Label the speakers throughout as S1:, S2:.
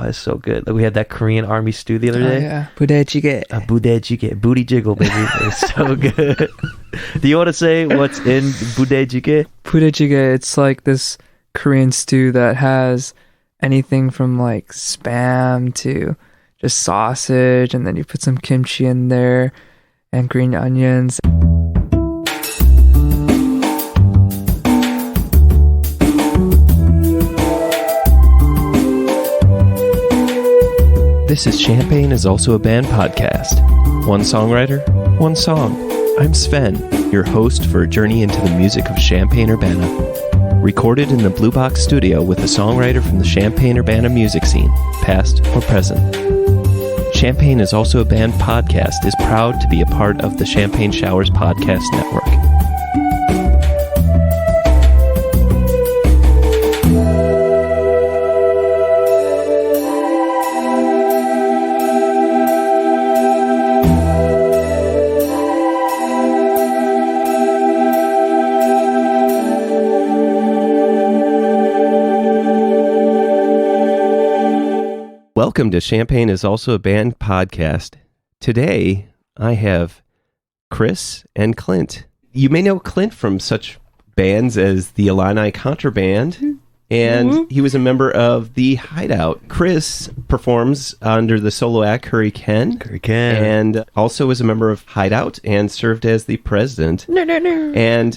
S1: Oh, it's so good. Like we had that Korean army stew the other day.
S2: Yeah. 부대찌개.
S1: 부대찌개. Booty jiggle, baby. It's so good. Do you want to say what's in 부대찌개?
S2: 부대찌개, it's like this Korean stew that has anything from like spam to just sausage, and then you put some kimchi in there and green onions.
S3: This is Champagne is Also a Band podcast. One songwriter, one song. I'm Sven, your host for a journey into the music of Champaign-Urbana. Recorded in the Blue Box studio with a songwriter from the Champaign-Urbana music scene, past or present. Champagne is Also a Band podcast is proud to be a part of the Champagne Showers Podcast Network. Welcome to Champagne is Also a Band podcast. Today, I have Chris and Clint. You may know Clint from such bands as the Illini Contraband, and he was a member of the HIDEOUT. Chris performs under the solo act Kuri Ken. And also was a member of HIDEOUT and served as the president. And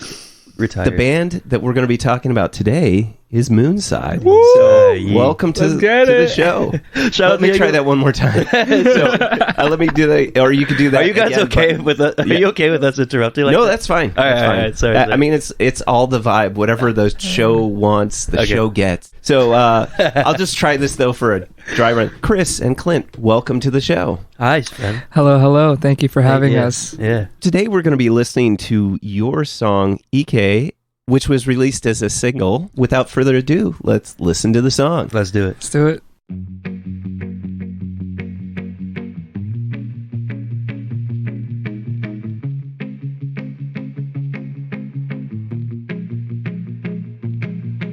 S1: Retired.
S3: The band that we're going to be talking about today is MOONSYDE.
S1: Woo!
S3: So welcome to the show.
S1: Let
S3: me try that one more time. Let me do that, or you could do that.
S1: Are you guys
S3: again,
S1: okay with that? Are you okay with us interrupting? Like
S3: no,
S1: that?
S3: that's fine.
S1: All right. Sorry.
S3: I mean, it's all the vibe. Whatever the show wants, the show gets. So I'll just try this though for a dry run. Chris and Clint, welcome to the show.
S1: Hi, Sven.
S2: Hello. Thank you for having us.
S1: Yeah.
S3: Today we're going to be listening to your song IKKE, which was released as a single. Without further ado, let's listen to the song.
S1: Let's do it.
S2: Let's do it.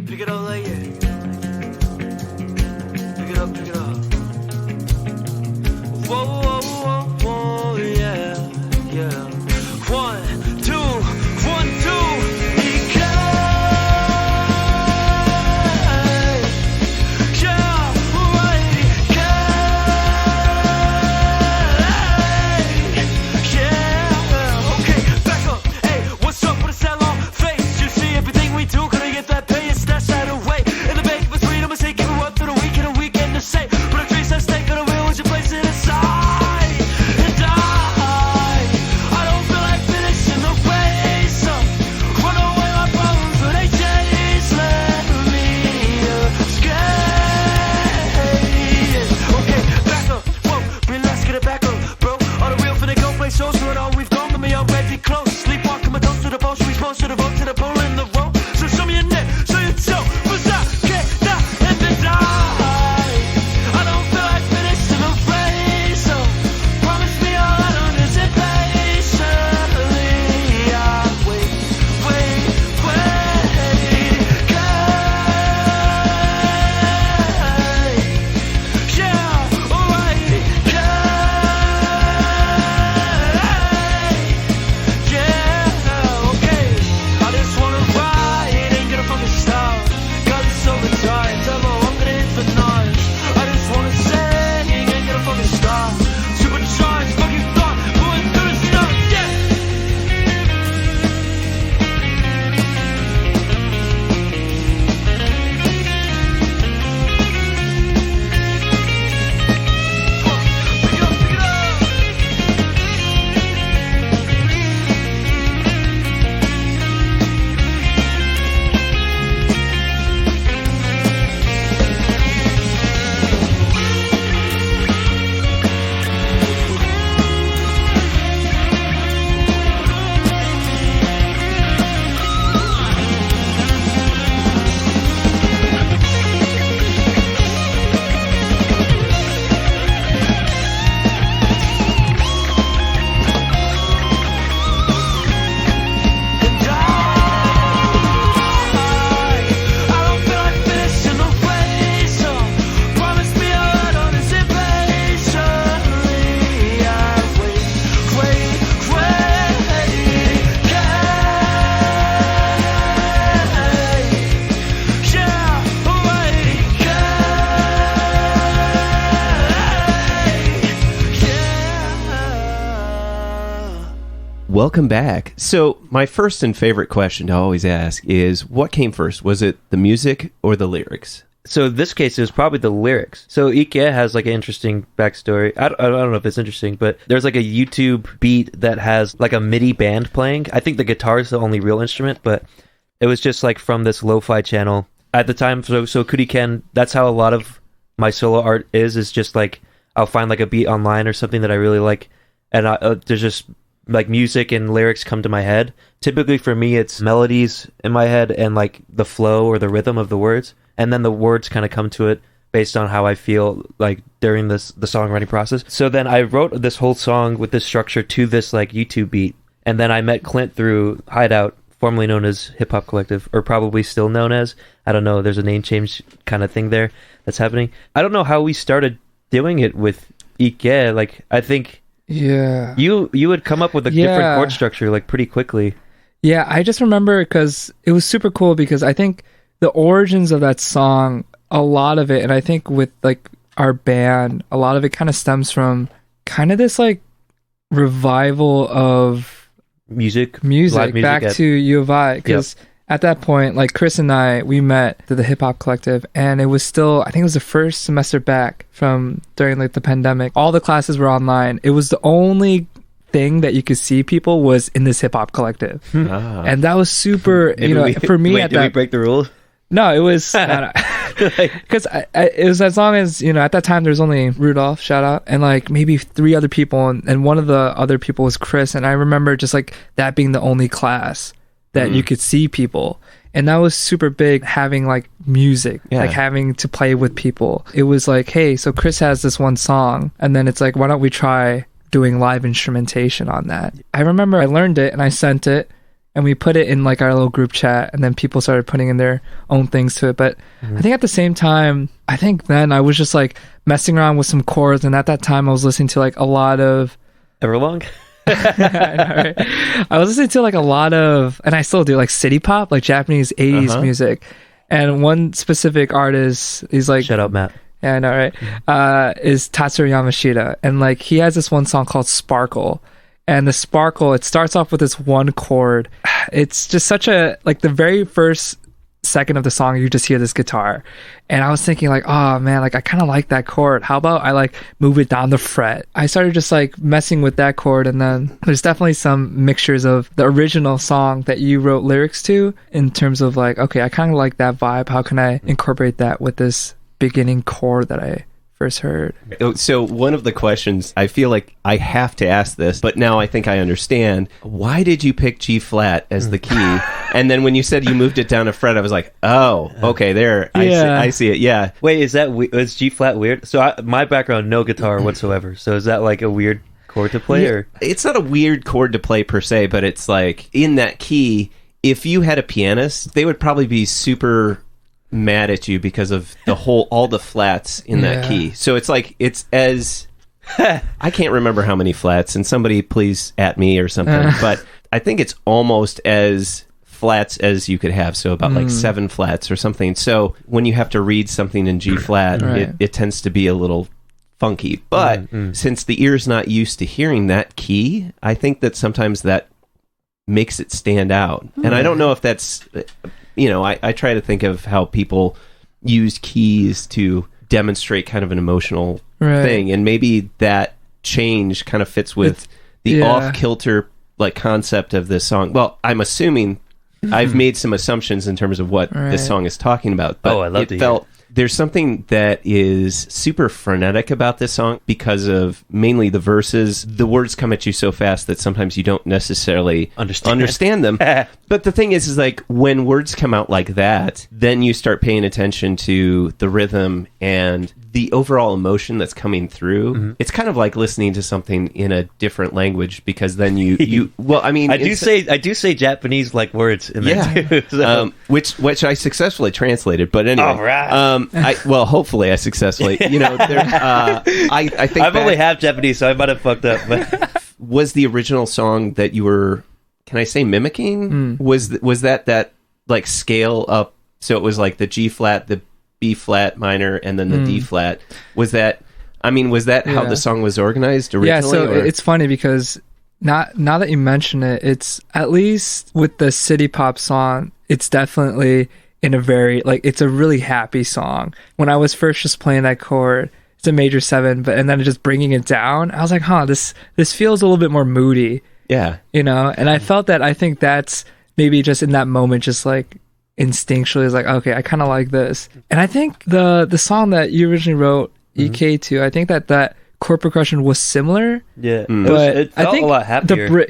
S4: Pick it up like it. Pick it up, pick it up. Whoa, whoa, whoa, whoa, yeah, yeah. 1, 2, 1, 2. IKKE. Yeah, right, IKKE. Yeah, okay, back up. Hey, what's up with a salon face? You see everything we do, gonna get that pay and stash that away. In the bank of his freedom, I say, give it up through the weekend and say,
S3: Welcome back. So my first and favorite question to always ask is, what came first? Was it the music or the lyrics?
S1: So in this case, it was probably the lyrics. So IKKE has like an interesting backstory. I don't know if it's interesting, but there's like a YouTube beat that has like a MIDI band playing. I think the guitar is the only real instrument, but it was just like from this lo-fi channel at the time. So Kuri Ken, that's how a lot of my solo art is just like I'll find like a beat online or something that I really like, and there's just like music and lyrics come to my head. Typically for me, it's melodies in my head and like the flow or the rhythm of the words. And then the words kind of come to it based on how I feel like during the songwriting process. So then I wrote this whole song with this structure to this like YouTube beat. And then I met Clint through HIDEOUT, formerly known as Hip Hop Collective, or probably still known as, I don't know, there's a name change kind of thing there that's happening. I don't know how we started doing it with IKKE. Like, I think you would come up with a different chord structure like pretty quickly.
S2: Yeah, I just remember because it was super cool because I think the origins of that song, a lot of it, and I think with like our band, a lot of it kind of stems from kind of this like revival of
S1: music
S2: back to U of I, because at that point, like Chris and I, we met through the Hip Hop Collective, and it was still, I think it was the first semester back from during like the pandemic. All the classes were online. It was the only thing that you could see people was in this Hip Hop Collective, and that was super. For me,
S1: did we break the rules?
S2: No, it was because it was as long as at that time there was only Rudolph, shout out, and like maybe 3 other people, and one of the other people was Chris, and I remember just like that being the only class that you could see people, and that was super big, having like music, like having to play with people. It was like, hey, so Chris has this one song, and then it's like, why don't we try doing live instrumentation on that? I remember I learned it and I sent it, and we put it in like our little group chat, and then people started putting in their own things to it. But I think at the same time, I think then I was just like messing around with some chords, and at that time I was listening to like a lot of
S1: Everlong.
S2: I know, right? I was listening to like a lot of, and I still do, like city pop, like Japanese 80s music. And one specific artist, he's like,
S1: shut up, Matt.
S2: Yeah, I know, right? Is Tatsuro Yamashita, and like he has this one song called Sparkle. And the Sparkle, it starts off with this one chord. It's just such a, like the very first second of the song, you just hear this guitar. And I was thinking like, oh man, like I kind of like that chord. How about I like move it down the fret? I started just like messing with that chord. And then there's definitely some mixtures of the original song that you wrote lyrics to, in terms of like, okay, I kind of like that vibe. How can I incorporate that with this beginning chord that I first heard?
S3: So one of the questions, I feel like I have to ask this, but now I think I understand. Why did you pick G flat as the key? And then when you said you moved it down a fret, I was like, oh, okay, there. I see it. Yeah.
S1: Wait, is G flat weird? So my background, no guitar whatsoever. So is that like a weird chord to play? Or
S3: it's not a weird chord to play per se, but it's like in that key, if you had a pianist, they would probably be super mad at you because of all the flats in that key. So it's like, it's as I can't remember how many flats, and somebody please at me or something, but I think it's almost as flats as you could have, so about like 7 flats or something. So when you have to read something in G flat, it tends to be a little funky, but since the ear's not used to hearing that key, I think that sometimes that makes it stand out. And I don't know if that's, I try to think of how people use keys to demonstrate kind of an emotional thing, and maybe that change kind of fits with the off-kilter like concept of this song. Well, I'm assuming I've made some assumptions in terms of what this song is talking about, but
S1: I love to hear.
S3: There's something that is super frenetic about this song because of mainly the verses. The words come at you so fast that sometimes you don't necessarily understand them. But the thing is like when words come out like that, then you start paying attention to the rhythm and the overall emotion that's coming through. It's kind of like listening to something in a different language, because then you well, I mean, I do
S1: say Japanese like words in there too. So.
S3: Which I successfusly translated, but anyway.
S1: All right.
S3: Well, hopefully I successfully, I think
S1: I've only half Japanese, so I might have fucked up. But
S3: was the original song that you were, can I say, mimicking? Was that like scale up? So it was like the G flat, the B flat minor, and then the D flat. Was that how the song was organized originally?
S2: Yeah, so it's funny because now that you mention it, it's at least with the city pop song, it's definitely in a very like it's a really happy song. When I was first just playing that chord, it's a major 7, and then just bringing it down, I was like, this feels a little bit more moody.
S3: Yeah.
S2: You know, and I felt that I think that's maybe just in that moment, just like instinctually is like, okay, I kind of like this. And I think the song that you originally wrote, EK to, I think that chord progression was similar.
S1: Yeah.
S2: But
S1: It felt
S2: I think
S1: a lot happier.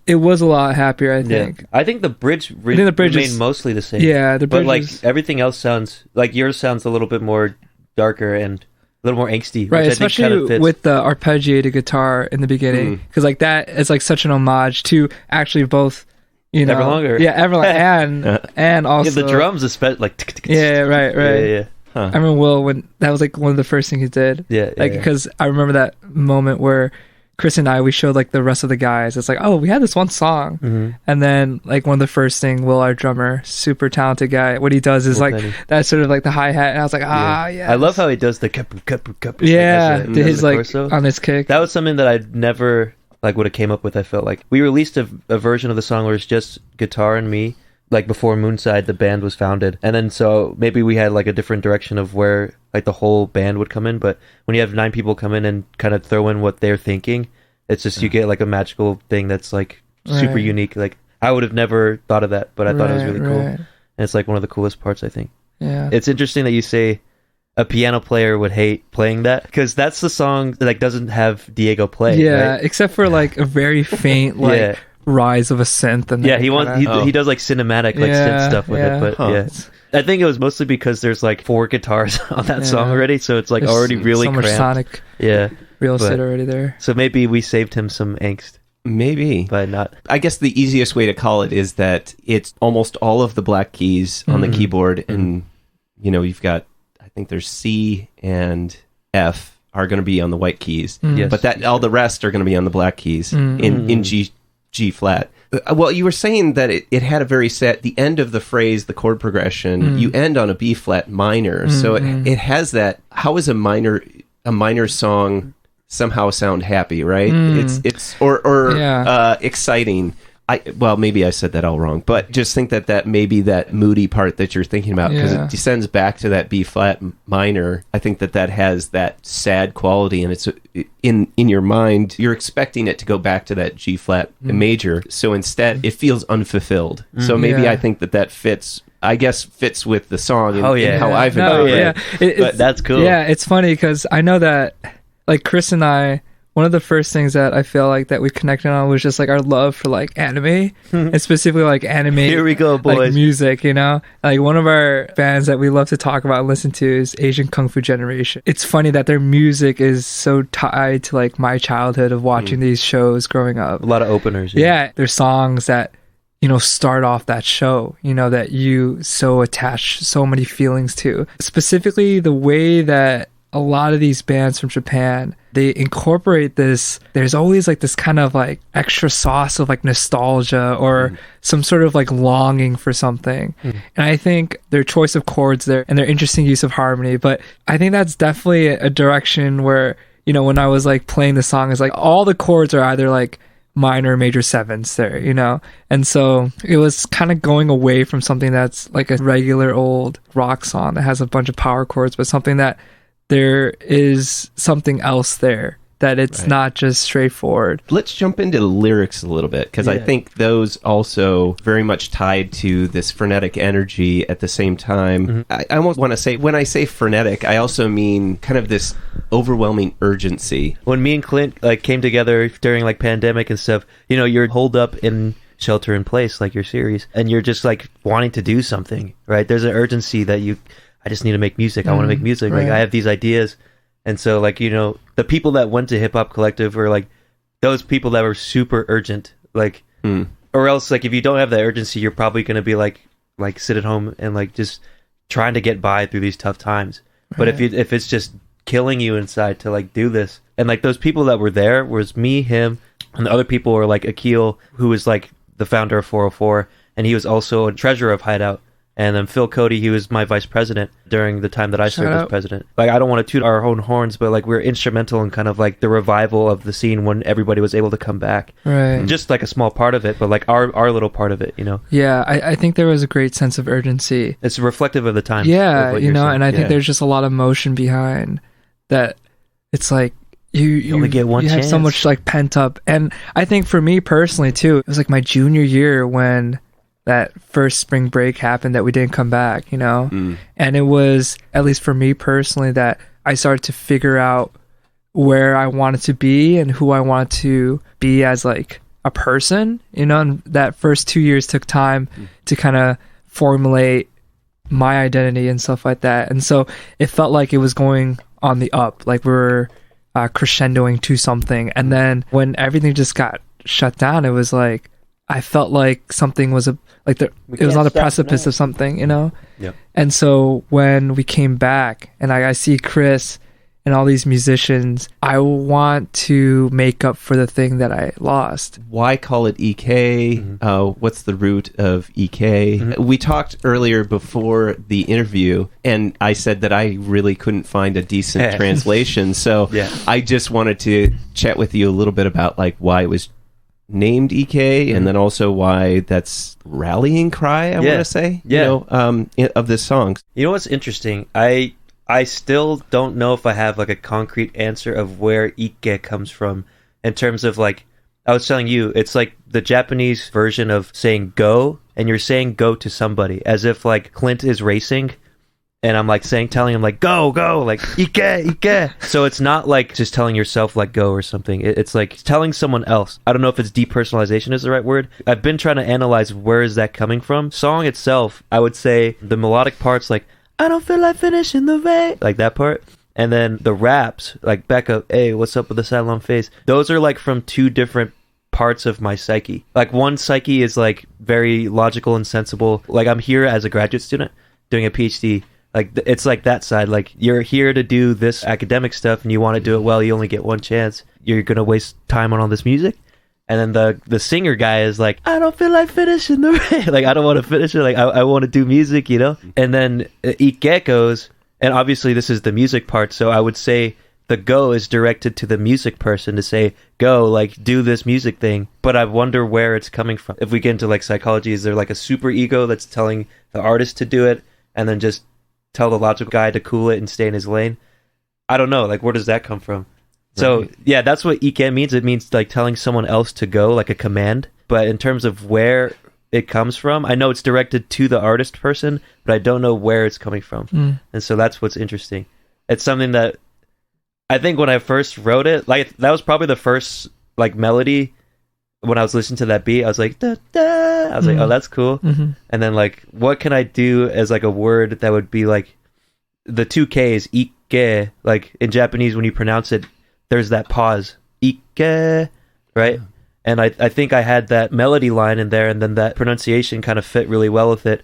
S2: It was a lot happier, I think.
S1: Yeah. I think the bridge, remained mostly the same.
S2: Yeah, the bridge
S1: but like everything else sounds like yours sounds a little bit more darker and a little more angsty,
S2: right?
S1: Which
S2: Especially
S1: I think kind of fits.
S2: with the arpeggiated guitar in the beginning, because like that is like such an homage to actually both, you know,
S1: Everlong,
S2: and also
S1: the drums, especially like
S2: right.
S1: Yeah.
S3: Huh.
S2: I remember Will when that was like one of the first things he did.
S1: Yeah,
S2: because I remember that moment where Chris and we showed like the rest of the guys. It's like, oh, we had this one song, and then like one of the first thing, Will, our drummer, super talented guy, what he does is like that's sort of like the hi hat, and I was like, yeah.
S1: I love how he does the cup.
S2: Yeah,
S1: like,
S2: his like on his kick.
S1: That was something that I'd never like would have came up with. I felt like we released a version of the song where it's just guitar and me, like before MOONSYDE, the band was founded, and then so maybe we had like a different direction of where like the whole band would come in. But when you have 9 people come in and kind of throw in what they're thinking, it's just you get like a magical thing that's like super unique. Like I would have never thought of that, but I thought it was really cool, and it's like one of the coolest parts, I think.
S2: Yeah,
S1: it's interesting that you say a piano player would hate playing that, because that's the song that like doesn't have Diego play.
S2: Yeah,
S1: right?
S2: except for like a very faint like rise of a synth, and
S1: he does like cinematic like synth stuff with it, but I think it was mostly because there's like 4 guitars on that song already, so it's like there's already really
S2: so much
S1: cramped.
S2: sonic real estate already there.
S1: So maybe we saved him some angst.
S3: Maybe,
S1: but not.
S3: I guess the easiest way to call it is that it's almost all of the black keys on the keyboard, and you know, you've got, I think there's C and F are going to be on the white keys,
S1: Yes.
S3: but that all the rest are going to be on the black keys in G flat. Well, you were saying that it had a very set, the end of the phrase, the chord progression, you end on a B flat minor, so it has that. How is a minor song somehow sound happy, right? It's exciting. Maybe I said that all wrong, but just think that maybe that moody part that you're thinking about, because it descends back to that B flat minor. I think that has that sad quality, and it's in your mind, you're expecting it to go back to that G flat major. So instead, it feels unfulfilled. So maybe I think that fits. I guess fits with the song and how I've interpreted it.
S1: But that's cool.
S2: Yeah, it's funny because I know that like Chris and I, one of the first things that I feel like that we connected on was just like our love for like anime, and specifically like anime.
S1: Here we go, boys.
S2: Like music, you know? Like one of our bands that we love to talk about and listen to is Asian Kung Fu Generation. It's funny that their music is so tied to like my childhood of watching these shows growing up.
S1: A lot of openers.
S2: Yeah, there's songs that, you know, start off that show, you know, that you so attach so many feelings to. Specifically the way that a lot of these bands from Japan, they incorporate this, there's always like this kind of like extra sauce of like nostalgia or some sort of like longing for something. And I think their choice of chords there and their interesting use of harmony, but I think that's definitely a direction where, you know, when I was like playing the song, it's like all the chords are either like minor or major 7s there, you know? And so it was kind of going away from something that's like a regular old rock song that has a bunch of power chords, but something that there is something else there, that it's not just straightforward.
S3: Let's jump into the lyrics a little bit, because I think those also very much tied to this frenetic energy at the same time. I almost want to say, when I say frenetic, I also mean kind of this overwhelming urgency.
S1: When me and Clint like came together during like pandemic and stuff, you know, you're holed up in shelter in place, like your series, and you're just like wanting to do something, right? There's an urgency that I just need to make music. I want to make music. Like I have these ideas. And so like, you know, the people that went to Hip Hop Collective were like those people that were super urgent. Like, or else like if you don't have that urgency, you're probably going to be like sit at home and like just trying to get by through these tough times. But if it's just killing you inside to like do this, and like those people that were there was me, him, and the other people were like Akil, who was like the founder of 404, and he was also a treasurer of Hideout. And then Phil Cody, he was my vice president during the time that I served as
S2: out.
S1: president. Like, I don't want to toot our own horns, but like we're instrumental in kind of like the revival of the scene when everybody was able to come back.
S2: Right.
S1: Just like a small part of it, but like our little part of it, you know.
S2: Yeah, I think there was a great sense of urgency.
S1: It's reflective of the time.
S2: Yeah,
S1: of what
S2: you
S1: you're
S2: know,
S1: saying.
S2: and I think
S3: Yeah.
S2: there's just a lot of motion behind that. It's like you
S1: only get one
S2: you have so
S1: chance.
S2: much like pent up, and I think for me personally too, it was like my junior year when that first spring break happened that we didn't come back, you know, and it was, at least for me personally, that I started to figure out where I wanted to be and who I wanted to be as like a person, you know, and that first 2 years took time to kind of formulate my identity and stuff like that. And so it felt like it was going on the up, like we were crescendoing to something. And then when everything just got shut down, it was like I felt like something was it was on the precipice of something, you know.
S1: Yep.
S2: And so when we came back and I see Chris and all these musicians, I want to make up for the thing that I lost.
S3: Why call it IKKE? What's the root of IKKE? We talked earlier before the interview, and I said that I really couldn't find a decent translation. So
S1: Yeah.
S3: I just wanted to chat with you a little bit about like why it was named IKKE, and then also why that's rallying cry. I want to say,
S1: Yeah.
S3: you know, of this song.
S1: You know what's interesting? I still don't know if I have like a concrete answer of where IKKE comes from in terms of like, I was telling you, it's like the Japanese version of saying go, and you're saying go to somebody as if like Clint is racing, and I'm like telling him like go, like IKKE. So it's not like just telling yourself like go or something. It's like telling someone else. I don't know if it's depersonalization is the right word. I've been trying to analyze where is that coming from. Song itself, I would say the melodic parts like I don't feel like finishing the race, like that part. And then the raps, like back up, hey, what's up with the sideline face? Those are like from two different parts of my psyche. Like one psyche is like very logical and sensible. Like I'm here as a graduate student doing a PhD. Like it's like that side. Like you're here to do this academic stuff and you want to do it well. You only get one chance. You're going to waste time on all this music. And then the singer guy is like, I don't feel like finishing the race. Like, I don't want to finish it. Like, I want to do music, you know? And then IKKE goes, and obviously this is the music part, so I would say the go is directed to the music person to say, go, like, do this music thing. But I wonder where it's coming from. If we get into, like, psychology, is there, like, a super ego that's telling the artist to do it and then just tell the logical guy to cool it and stay in his lane? I don't know. Like, where does that come from? So,
S3: Right.
S1: yeah, that's what IKKE means. It means, like, telling someone else to go, like a command. But in terms of where it comes from, I know it's directed to the artist person, but I don't know where it's coming from. And so that's what's interesting. It's something that I think when I first wrote it, like, that was probably the first, like, melody. When I was listening to that beat, I was like, da, da. I was like, oh, that's cool. And then, like, what can I do as, like, a word that would be, like, the two Ks, IKKE, like, in Japanese, when you pronounce it, there's that pause, IKKE, right? And I think I had that melody line in there, and then that pronunciation kind of fit really well with it.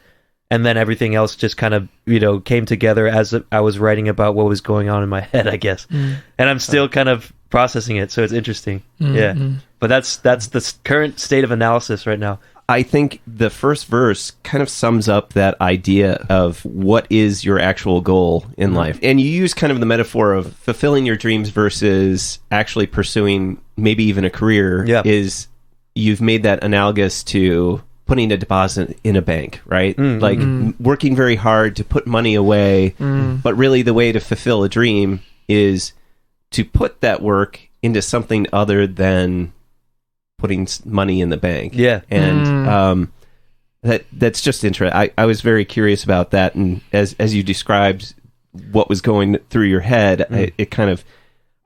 S1: And then everything else just kind of, you know, came together as I was writing about what was going on in my head, I guess. And I'm still kind of processing it, so it's interesting. Yeah. But that's the current state of analysis right now.
S3: I think the first verse kind of sums up that idea of what is your actual goal in life. And you use kind of the metaphor of fulfilling your dreams versus actually pursuing maybe even a career.
S1: Yeah.
S3: Is you've made that analogous to putting a deposit in a bank, right? Like working very hard to put money away, but really the way to fulfill a dream is to put that work into something other than putting money in the bank.
S1: Yeah.
S3: And that's just interesting. I was very curious about that, and as you described what was going through your head, it kind of,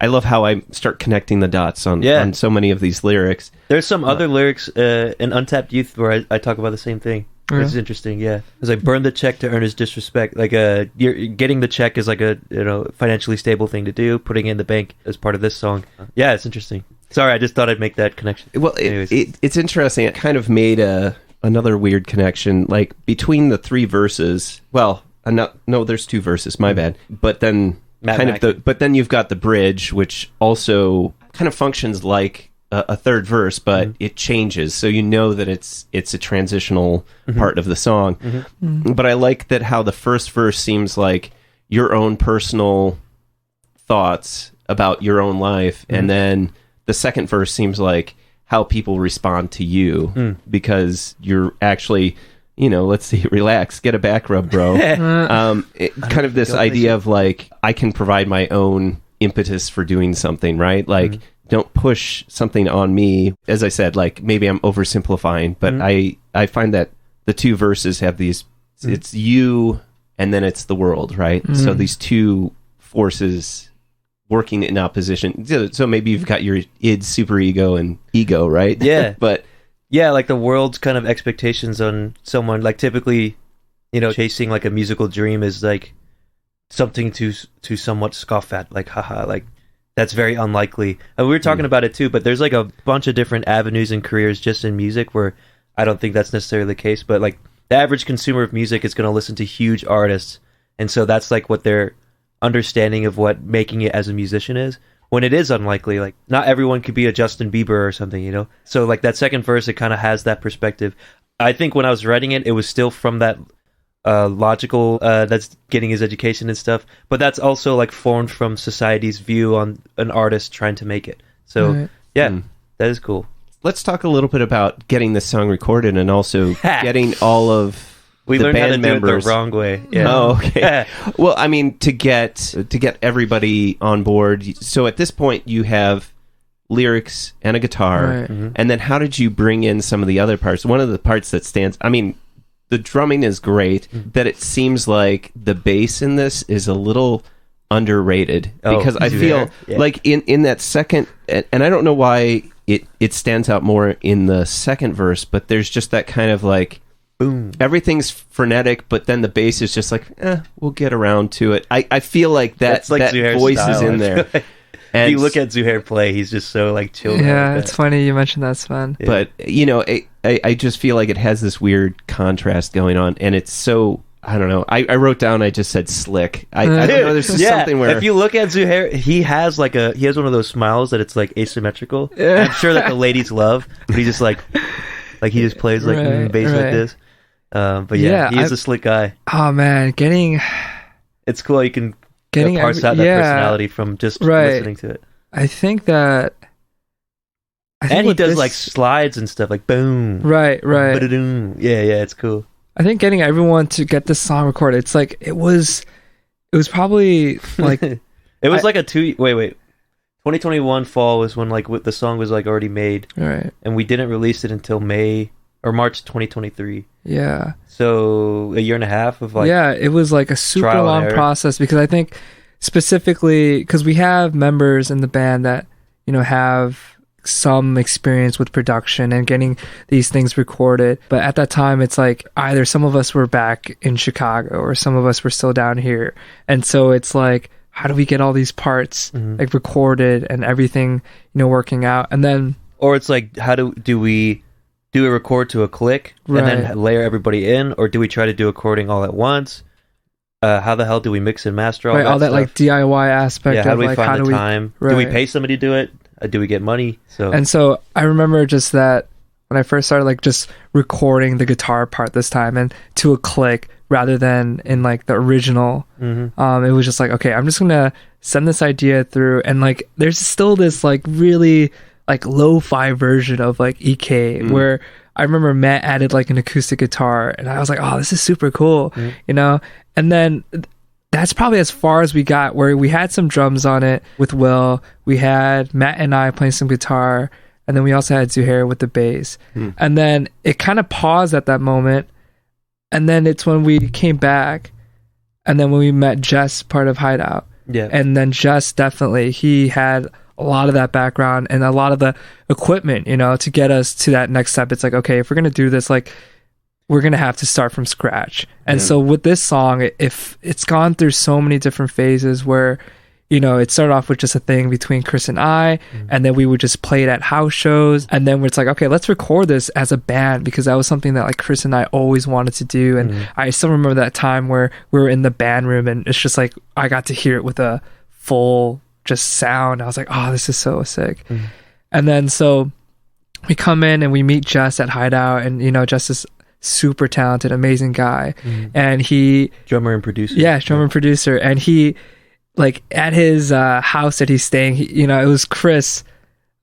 S3: I love how I start connecting the dots on so many of these lyrics.
S1: There's some other lyrics in Untapped Youth where I talk about the same thing. Which is interesting, yeah. It's like, burn the check to earn his disrespect. Like, you're getting the check is like a, you know, financially stable thing to do. Putting it in the bank as part of this song. Yeah, it's interesting. Sorry, I just thought I'd make that connection.
S3: Well, it's interesting. It kind of made another weird connection, like between the three verses. Well, no, there's two verses. My bad. But then but then you've got the bridge, which also kind of functions like a third verse, but it changes, so you know that it's a transitional part of the song. But I like that how the first verse seems like your own personal thoughts about your own life, and then the second verse seems like how people respond to you because you're actually, let's see, relax, get a back rub, bro. Kind of this idea of like, I can provide my own impetus for doing something, right? Like, don't push something on me. As I said, like, maybe I'm oversimplifying, but I find that the two verses have these, it's you and then it's the world, right? So these two forces working in opposition. So maybe you've got your id, superego, and ego, right?
S1: Yeah.
S3: But
S1: yeah, like the world's kind of expectations on someone, like typically, chasing like a musical dream is like something to somewhat scoff at, like, haha, like that's very unlikely. And we were talking about it too, but there's like a bunch of different avenues and careers just in music where I don't think that's necessarily the case, but like the average consumer of music is going to listen to huge artists, and so that's like what their understanding of what making it as a musician is, when it is unlikely. Like, not everyone could be a Justin Bieber or something, so like that second verse, it kind of has that perspective. I think when I was writing it, it was still from that logical, that's getting his education and stuff, but that's also like formed from society's view on an artist trying to make it. So that is cool.
S3: Let's talk a little bit about getting this song recorded and also getting all of
S1: we
S3: the
S1: learned
S3: band
S1: how to
S3: members.
S1: do it the wrong way. Yeah.
S3: Oh, okay. Well, I mean, to get everybody on board. So at this point, you have lyrics and a guitar, and then how did you bring in some of the other parts? One of the parts that stands, I mean, the drumming is great. That it seems like the bass in this is a little underrated, because I feel like in that second, and I don't know why it stands out more in the second verse, but there's just that kind of like, boom, everything's frenetic, but then the bass is just like, we'll get around to it. I feel like that voice is in there.
S1: And if you look at Zuhair play, he's just so like chilled.
S2: Yeah, it's funny you mentioned that, Sven.
S3: Yeah. But I just feel like it has this weird contrast going on, and it's so, I don't know. I wrote down, I just said slick. I don't know. There's just something where,
S1: if you look at Zuhair, he has one of those smiles that it's like asymmetrical. I'm sure that the ladies love, but he just like he just plays like bass like this. But yeah, he's a slick guy.
S2: Oh man,
S1: it's cool. You can parse out that personality from just listening to it.
S2: I think
S1: he does like slides and stuff, like boom,
S2: right.
S1: Yeah, it's cool.
S2: I think getting everyone to get this song recorded, it's like it was probably like
S1: it was like a 2021 fall was when like the song was like already made,
S2: right? And
S1: we didn't release it until May or March 2023.
S2: Yeah.
S1: So a year and a half of like,
S2: it was like a super long process, because I think specifically because we have members in the band that have some experience with production and getting these things recorded, but at that time it's like either some of us were back in Chicago or some of us were still down here, and so it's like, how do we get all these parts like recorded and everything working out? And then, or
S1: it's like, how do we do a record to a click and then layer everybody in, or do we try to do a recording all at once? How the hell do we mix and master all that
S2: all that
S1: stuff?
S2: Like DIY aspect?
S1: Yeah, how do we
S2: like,
S1: find the time? Do we pay somebody to do it? Do we get money? So
S2: I remember just that when I first started like just recording the guitar part this time and to a click rather than in like the original, it was just like, okay, I'm just gonna send this idea through, and like there's still this like really like lo-fi version of like IKKE where I remember Matt added like an acoustic guitar, and I was like, oh, this is super cool, and then that's probably as far as we got, where we had some drums on it with Will, we had Matt and I playing some guitar, and then we also had Zuhair with the bass, and then it kind of paused at that moment, and then it's when we came back, and then when we met Jess, part of Hideout, and then Jess, definitely he had a lot of that background and a lot of the equipment, to get us to that next step. It's like, okay, if we're gonna do this, like we're gonna have to start from scratch. And so with this song, if it's gone through so many different phases where it started off with just a thing between Chris and I, and then we would just play it at house shows, and then it's like, okay, let's record this as a band, because that was something that like Chris and I always wanted to do. And I still remember that time where we were in the band room, and it's just like I got to hear it with a full just sound. I was like, oh, this is so sick. And then so we come in and we meet Jess at Hideout, and Jess is super talented, amazing guy. And he
S1: drummer and producer.
S2: Yeah, drummer and producer. And he, like, at his house that he's staying, it was Chris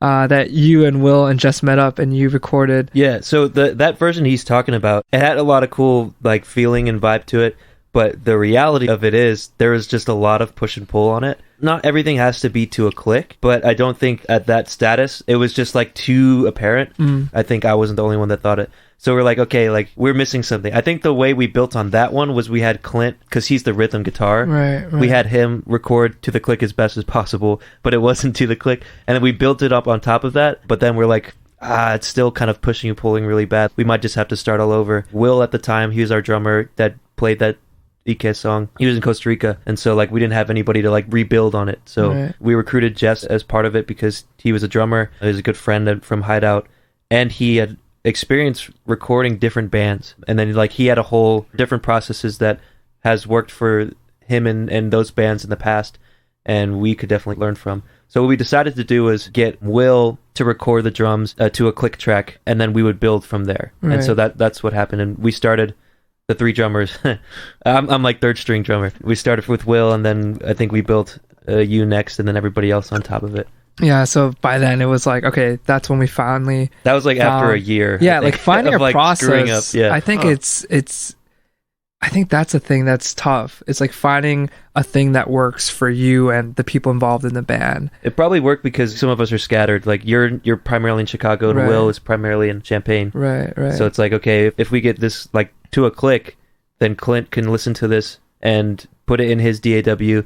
S2: that you and Will and Jess met up and you recorded.
S1: Yeah, so that version he's talking about, it had a lot of cool like feeling and vibe to it, but the reality of it is there is just a lot of push and pull on it. Not everything has to be to a click, but I don't think at that status it was just like too apparent. I think I wasn't the only one that thought it. So we're like, okay, like we're missing something. I think the way we built on that one was we had Clint, because he's the rhythm guitar.
S2: Right.
S1: We had him record to the click as best as possible, but it wasn't to the click. And then we built it up on top of that. But then we're like, it's still kind of pushing and pulling really bad. We might just have to start all over. Will, at the time, he was our drummer that played that IKKE song. He was in Costa Rica, and so like we didn't have anybody to like rebuild on it. So we recruited Jess as part of it because he was a drummer. He was a good friend from Hideout, and he had experience recording different bands, and then like he had a whole different processes that has worked for him and those bands in the past, and we could definitely learn from. So what we decided to do was get Will to record the drums to a click track, and then we would build from there. And so that's what happened. And we started the three drummers. I'm like third string drummer. We started with Will, and then I think we built you next, and then everybody else on top of it.
S2: Yeah, so by then it was like, okay, that's when we finally...
S1: That was like after a year.
S2: Yeah, like finding a
S1: like
S2: process.
S1: Yeah.
S2: I think I think that's a thing that's tough. It's like finding a thing that works for you and the people involved in the band.
S1: It probably worked because some of us are scattered. Like you're primarily in Chicago, and Will is primarily in Champaign.
S2: Right.
S1: So it's like, okay, if we get this like to a click, then Clint can listen to this and put it in his DAW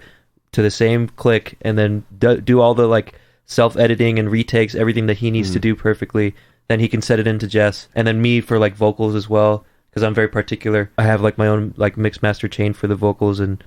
S1: to the same click, and then do all the like self-editing and retakes, everything that he needs to do perfectly. Then he can set it into Jess, and then me for like vocals as well, because I'm very particular. I have like my own like mix master chain for the vocals, and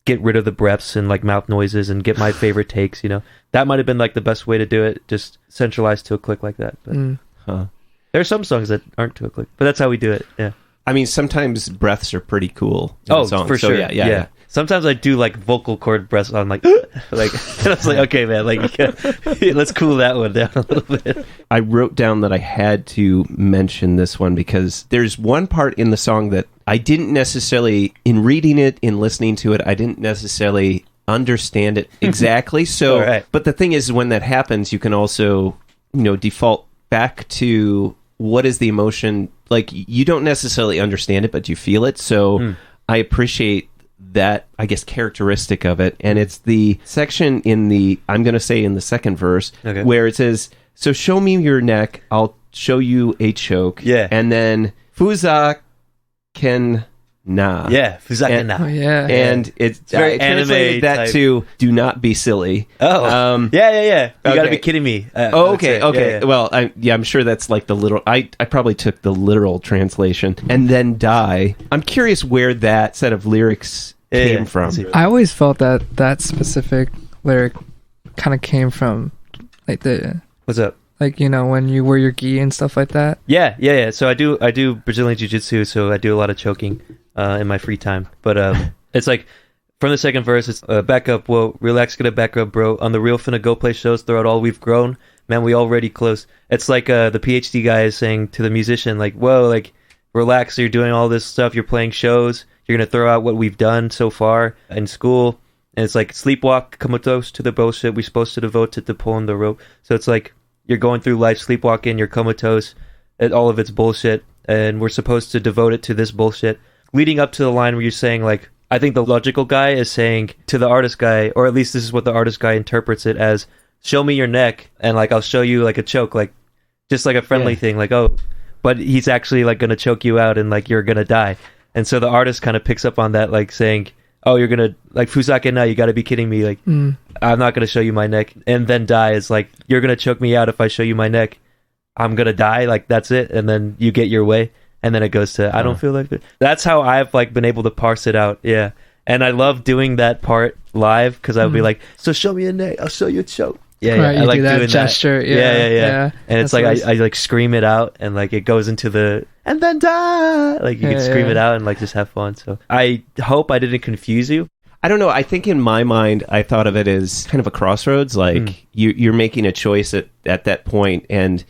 S1: get rid of the breaths and like mouth noises and get my favorite takes. That might have been like the best way to do it, just centralized to a click like that. But there are some songs that aren't to a click, but that's how we do it. Yeah.
S3: I mean, sometimes breaths are pretty cool in a song.
S1: For sure. Yeah. Sometimes I do like vocal chord breaths on like like and I was like, okay, man, like let's cool that one down a little bit.
S3: I wrote down that I had to mention this one because there's one part in the song that I didn't necessarily, in reading it, in listening to it, I didn't necessarily understand it exactly. So,
S1: right.
S3: But the thing is, when that happens, you can also, default back to what is the emotion. Like, you don't necessarily understand it, but you feel it. So I appreciate that, I guess, characteristic of it. And it's the section in the, I'm going to say in the second verse, where it says, so show me your neck, I'll show you a choke.
S1: Yeah.
S3: And then, Fuza Ken Na.
S1: Yeah, Fuza Ken Na.
S2: Oh, yeah.
S3: And it's very translated that
S1: type.
S3: to do not be silly.
S1: Oh, yeah. You gotta be kidding me.
S3: Okay.
S1: Yeah.
S3: Well, I'm sure that's like the literal. I probably took the literal translation. And then die. I'm curious where that set of lyrics came from.
S2: I always felt that specific lyric kind of came from like the...
S1: What's up?
S2: Like, when you wear your gi and stuff like that.
S1: Yeah. So I do Brazilian Jiu-Jitsu, so I do a lot of choking in my free time. But it's like, from the second verse, it's back up, whoa, relax, get a back up, bro. On the real, finna go play shows, throw out all we've grown. Man, we already close. It's like the PhD guy is saying to the musician, like, whoa, like, relax, you're doing all this stuff, you're playing shows, you're gonna throw out what we've done so far in school. And it's like, sleepwalk, comatose to the bullshit, we're supposed to devote to pulling the rope. So it's like, you're going through life sleepwalking, you're comatose, and all of it's bullshit, and we're supposed to devote it to this bullshit. Leading up to the line where you're saying, like, I think the logical guy is saying to the artist guy, or at least this is what the artist guy interprets it as, show me your neck, and, like, I'll show you, like, a choke, like, just like a friendly thing, like, oh, but he's actually, like, gonna choke you out, and, like, you're gonna die. And so the artist kind of picks up on that, like, saying, oh, you're gonna, like, Fusaka na, you gotta be kidding me, like, I'm not gonna show you my neck. And then die is like, you're gonna choke me out if I show you my neck, I'm gonna die, like, that's it. And then you get your way, and then it goes to, I don't feel like it. That's how I've, like, been able to parse it out. Yeah. And I love doing that part live, because I'll be like, so show me a neck, I'll show you a choke. Yeah,
S2: right,
S1: I like
S2: do that
S1: doing
S2: gesture.
S1: that.
S2: Yeah.
S1: And it's like I like scream it out, and like it goes into the and then die. Like you can scream it out and like just have fun. So I hope I didn't confuse you.
S3: I don't know. I think in my mind, I thought of it as kind of a crossroads. Like you're making a choice at that point. And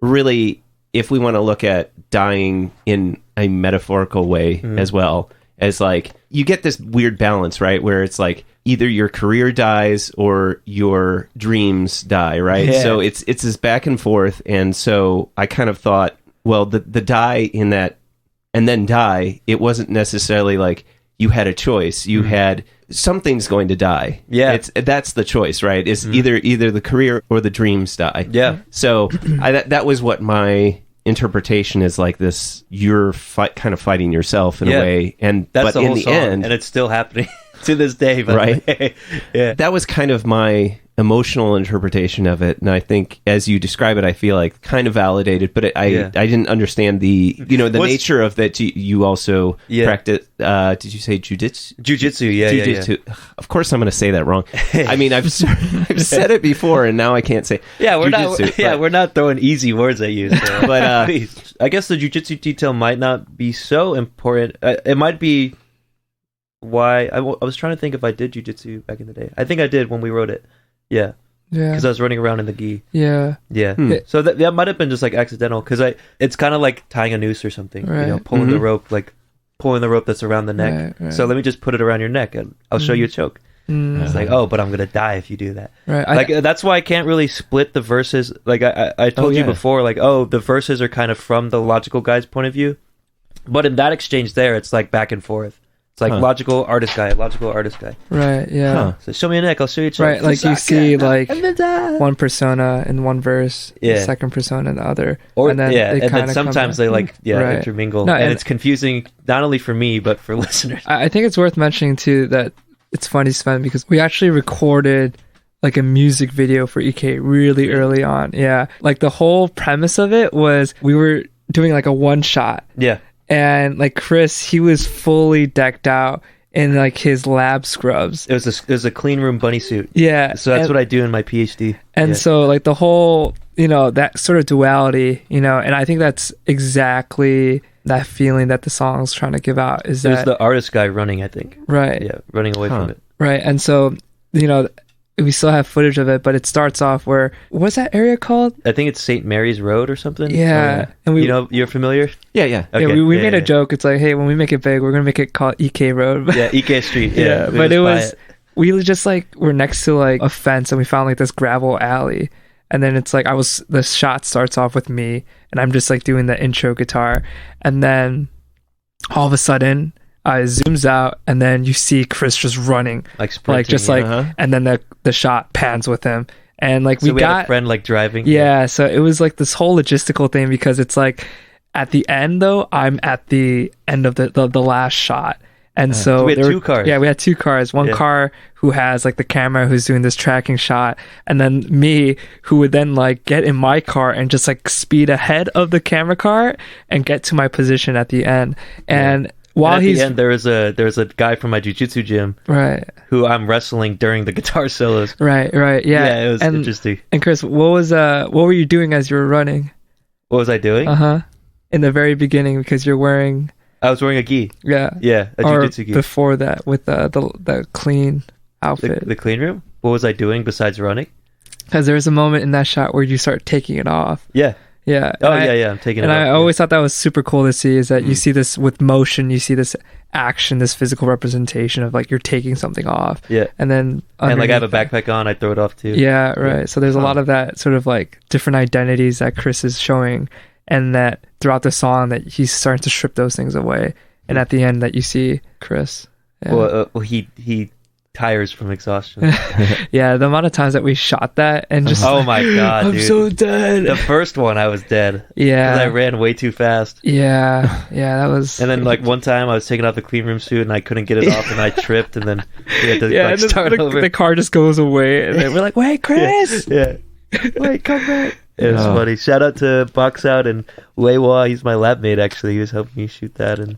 S3: really, if we want to look at dying in a metaphorical way as well, as like you get this weird balance, right? Where it's like either your career dies or your dreams die, right?
S1: Yeah.
S3: So it's this back and forth. And so I kind of thought, well, the die in that and then die, it wasn't necessarily like you had a choice. You had something's going to die.
S1: Yeah.
S3: That's the choice, right? It's either the career or the dreams die.
S1: Yeah.
S3: So that was what my interpretation is, like this, you're kind of fighting yourself in a way. And
S1: that's
S3: but
S1: the
S3: in
S1: whole
S3: the
S1: song,
S3: end,
S1: and it's still happening to this day, by the
S3: Right.
S1: way. Yeah.
S3: that was kind of my emotional interpretation of it. And I think as you describe it, I feel like kind of validated, but I didn't understand the nature of that. You also practice, did you say jujitsu?
S1: Jiu-jitsu, yeah.
S3: Jiu-jitsu. Of course I'm going to say that wrong. I mean, I've said it before and now I can't say
S1: We're
S3: jujitsu,
S1: not we're not throwing easy words at you, so. But please. I guess the jiu-jitsu detail might not be so important. It might be why I was trying to think if I did jiu-jitsu back in the day. I think I did when we wrote it. Yeah, because I was running around in the gi.
S2: Yeah.
S1: So that might have been just like accidental, because it's kind of like tying a noose or something.
S2: Right.
S1: You know, pulling the rope, like pulling the rope that's around the neck.
S2: Right.
S1: So let me just put it around your neck and I'll show you a choke. It's like, oh, but I'm gonna die if you do that.
S2: Right.
S1: Like that's why I can't really split the verses. Like I told you before, like, oh, the verses are kind of from the logical guy's point of view, but in that exchange there, it's like back and forth. It's like logical artist guy.
S2: Right, yeah.
S1: So show me a neck, I'll show you a choke.
S2: Right, like you see like one persona in one verse, the second persona in the other.
S1: And then sometimes they like intermingle.
S2: No,
S1: and it's confusing not only for me but for listeners.
S2: I think it's worth mentioning too that it's funny, Sven, because we actually recorded like a music video for IKKE really early on. Yeah. Like the whole premise of it was we were doing like a one shot.
S1: Yeah.
S2: And like Chris, he was fully decked out in like his lab scrubs.
S1: It was a clean room bunny suit.
S2: Yeah.
S1: So that's what I do in my PhD.
S2: And so like the whole, that sort of duality, and I think that's exactly that feeling that the song's trying to give out is
S1: There's
S2: that
S1: the artist guy running, I think.
S2: Right.
S1: Yeah, running away from it.
S2: Right. And so, we still have footage of it, but it starts off where, what's that area called?
S1: I think it's St. Mary's Road or something.
S2: Yeah. And
S1: you're familiar?
S3: Yeah.
S1: Okay.
S2: Yeah, we made a joke. It's like, hey, when we make it big, we're going to make it called IKKE Road.
S1: Yeah, IKKE Street. Yeah.
S2: But it was, we were just like, we're next to like a fence and we found like this gravel alley. And then it's like, the shot starts off with me and I'm just like doing the intro guitar. And then all of a sudden, zooms out and then you see Chris just running,
S1: like sprinting,
S2: and then the shot pans with him, and like
S1: we got had a friend like driving.
S2: Yeah, so it was like this whole logistical thing, because it's like at the end though, I'm at the end of the last shot, and so
S1: we had two cars.
S2: Yeah, we had two cars. One car who has like the camera who's doing this tracking shot, and then me who would then like get in my car and just like speed ahead of the camera car and get to my position at the end. And while
S1: at the end, there was a guy from my jiu-jitsu gym,
S2: right,
S1: who I'm wrestling during the guitar solos.
S2: Right, yeah.
S1: It was interesting.
S2: And Chris, what were you doing as you were running?
S1: What was I doing?
S2: In the very beginning, because you're wearing.
S1: I was wearing a gi.
S2: Yeah,
S1: a jiu-jitsu gi.
S2: Before that, with the clean outfit,
S1: the clean room. What was I doing besides running?
S2: Because there was a moment in that shot where you start taking it off.
S1: Yeah.
S2: Yeah.
S1: I'm taking it off.
S2: And I always thought that was super cool to see, is that you see this with motion, you see this action, this physical representation of like you're taking something off.
S1: Yeah.
S2: And then
S1: like I have a backpack on, I throw it off too.
S2: Yeah, right. Yeah. So there's a lot of that sort of like different identities that Chris is showing, and that throughout the song that he's starting to strip those things away. And at the end that you see Chris. Yeah.
S1: Well, he tires from exhaustion.
S2: Yeah, the amount of times that we shot that and just
S1: oh my god,
S2: I'm so dead.
S1: The first one I was dead.
S2: Yeah,
S1: because I ran way too fast.
S2: Yeah, that was.
S1: And then like one time I was taking off the clean room suit and I couldn't get it off and I tripped, and then we had to start over.
S2: The car just goes away and then we're like, wait, Chris.
S1: Yeah. Wait, come back. It was funny. Shout out to Box Out and Weiwa. He's my lab mate, actually. He was helping me shoot that. And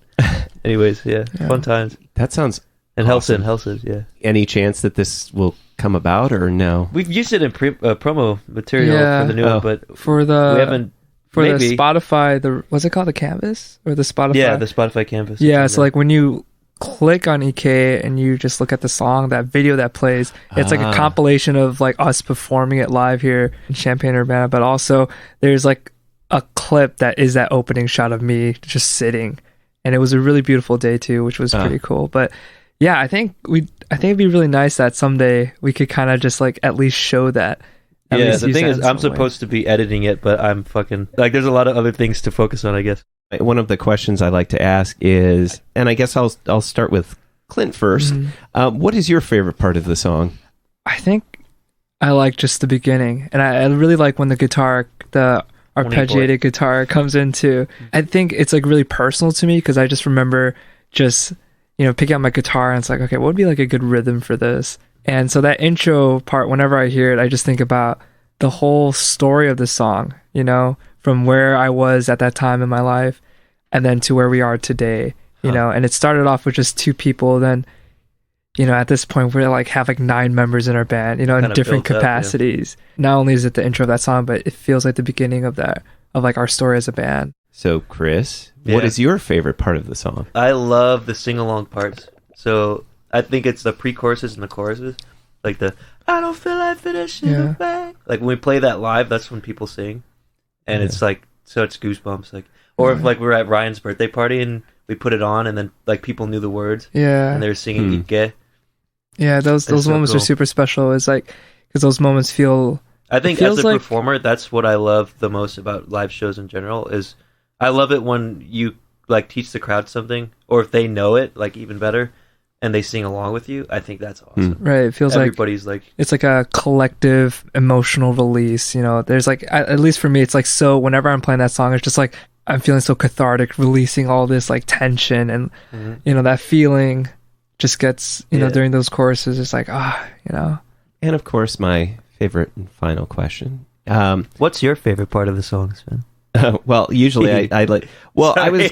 S1: anyways, fun times.
S3: That sounds.
S1: And
S3: awesome.
S1: Helsed, yeah.
S3: Any chance that this will come about, or no?
S1: We've used it in promo material for the new one, but
S2: for the
S1: we haven't.
S2: For the Spotify, what's it called, the canvas or the Spotify?
S1: Yeah, the Spotify canvas.
S2: Yeah, so like when you click on IKKE and you just look at the song, that video that plays, it's like a compilation of like us performing it live here in Champaign-Urbana, but also there's like a clip that is that opening shot of me just sitting, and it was a really beautiful day too, which was pretty cool. But yeah, I think it'd be really nice that someday we could kind of just like at least show that.
S1: Yeah, the thing is, I'm supposed to be editing it, but I'm fucking like, there's a lot of other things to focus on, I guess.
S3: One of the questions I like to ask is, and I guess I'll start with Clint first. What is your favorite part of the song?
S2: I think I like just the beginning, and I really like when the guitar, the arpeggiated guitar comes into. I think it's like really personal to me because I just remember just, picking up my guitar and it's like, okay, what would be like a good rhythm for this? And so that intro part, whenever I hear it, I just think about the whole story of the song, from where I was at that time in my life and then to where we are today, and it started off with just two people. Then, at this point we're like have like 9 members in our band, in different capacities. Not only is it the intro of that song, but it feels like the beginning of like our story as a band.
S3: So Chris, what is your favorite part of the song?
S1: I love the sing-along parts. So I think it's the pre-choruses and the choruses. Like the, I don't feel like finishing the bag. Like when we play that live, that's when people sing. And it's like such goosebumps. Like, or if like we're at Ryan's birthday party and we put it on and then like people knew the words. Yeah. And they're singing IKKE.
S2: Yeah, those moments are super special. It's like, because those moments feel...
S1: I think as a performer, that's what I love the most about live shows in general is I love it when you like teach the crowd something, or if they know it, like even better, and they sing along with you. I think that's awesome.
S2: Right. It feels
S1: everybody's like
S2: it's like a collective emotional release. There's like, at least for me, it's like, so whenever I'm playing that song, it's just like I'm feeling so cathartic, releasing all this like tension, and that feeling just gets during those choruses. It's like
S3: And of course, my favorite and final question.
S1: What's your favorite part of the song, Sven?
S3: Well, usually I like. Well, I was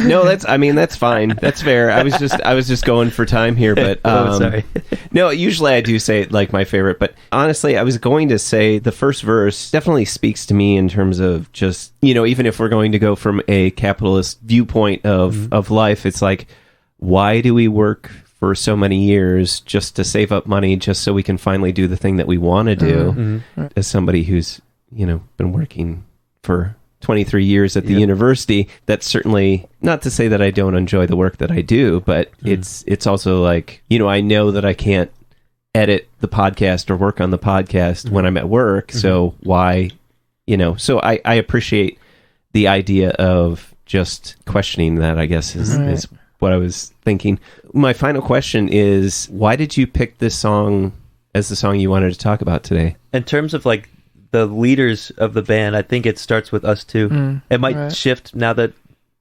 S3: no. That's fine. That's fair. I was just going for time here, but
S1: sorry.
S3: No, usually I do say like my favorite, but honestly, I was going to say the first verse definitely speaks to me in terms of just even if we're going to go from a capitalist viewpoint of life, it's like, why do we work for so many years just to save up money just so we can finally do the thing that we want to do? As somebody who's been working for 23 years at the university, that's certainly not to say that I don't enjoy the work that I do, but it's also like, I know that I can't edit the podcast or work on the podcast when I'm at work. So why, so I appreciate the idea of just questioning that, I guess is what I was thinking. My final question is, why did you pick this song as the song you wanted to talk about today?
S1: In terms of like the leaders of the band, I think it starts with us too. It might shift now that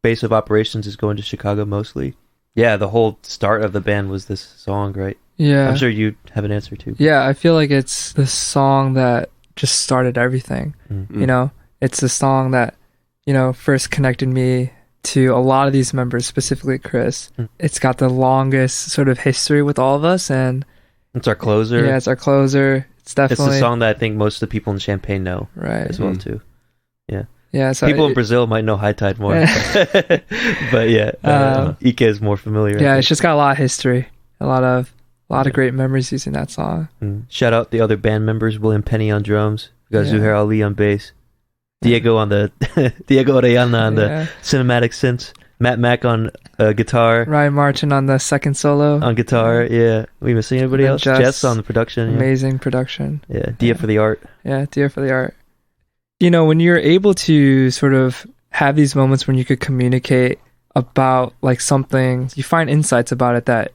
S1: base of operations is going to Chicago mostly. Yeah, the whole start of the band was this song, right?
S2: Yeah.
S1: I'm sure you have an answer too.
S2: Yeah, I feel like it's the song that just started everything. It's the song that, first connected me to a lot of these members, specifically Chris. It's got the longest sort of history with all of us, and
S1: it's our closer.
S2: Yeah, it's our closer. It's definitely
S1: the song that I think most of the people in Champaign know, as well too. Yeah. So people in Brazil might know High Tide more, but yeah, IKKE is more familiar.
S2: Yeah, it's just got a lot of history, a lot of great memories using that song.
S1: Shout out the other band members: William Penny on drums, we got Zuhair Ali on bass, Diego on the Diego Orellana on the cinematic synths, Matt Mack on guitar,
S2: Ryan Martin on the second solo
S1: on guitar. Yeah, we missing anybody else? Jess on the production.
S2: Amazing production.
S1: Yeah, Dia for the art.
S2: Yeah, Dia for the art. When you're able to sort of have these moments when you could communicate about like something, you find insights about it that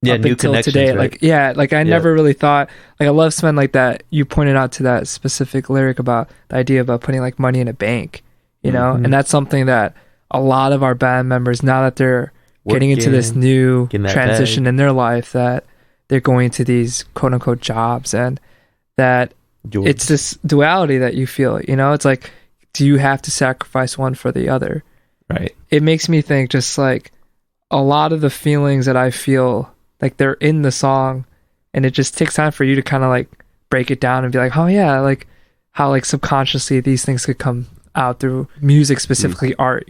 S2: up
S1: new
S2: until
S1: connections
S2: today,
S1: right?
S2: I never really thought, like I love Sven like that you pointed out to that specific lyric about the idea about putting like money in a bank, and that's something that a lot of our band members, now that they're getting into this new transition in their life, that they're going to these quote unquote jobs, and that it's this duality that you feel, it's like, do you have to sacrifice one for the other?
S3: Right.
S2: It makes me think just like a lot of the feelings that I feel, like they're in the song, and it just takes time for you to kind of like break it down and be like, oh yeah, like how like subconsciously these things could come out through music, specifically art,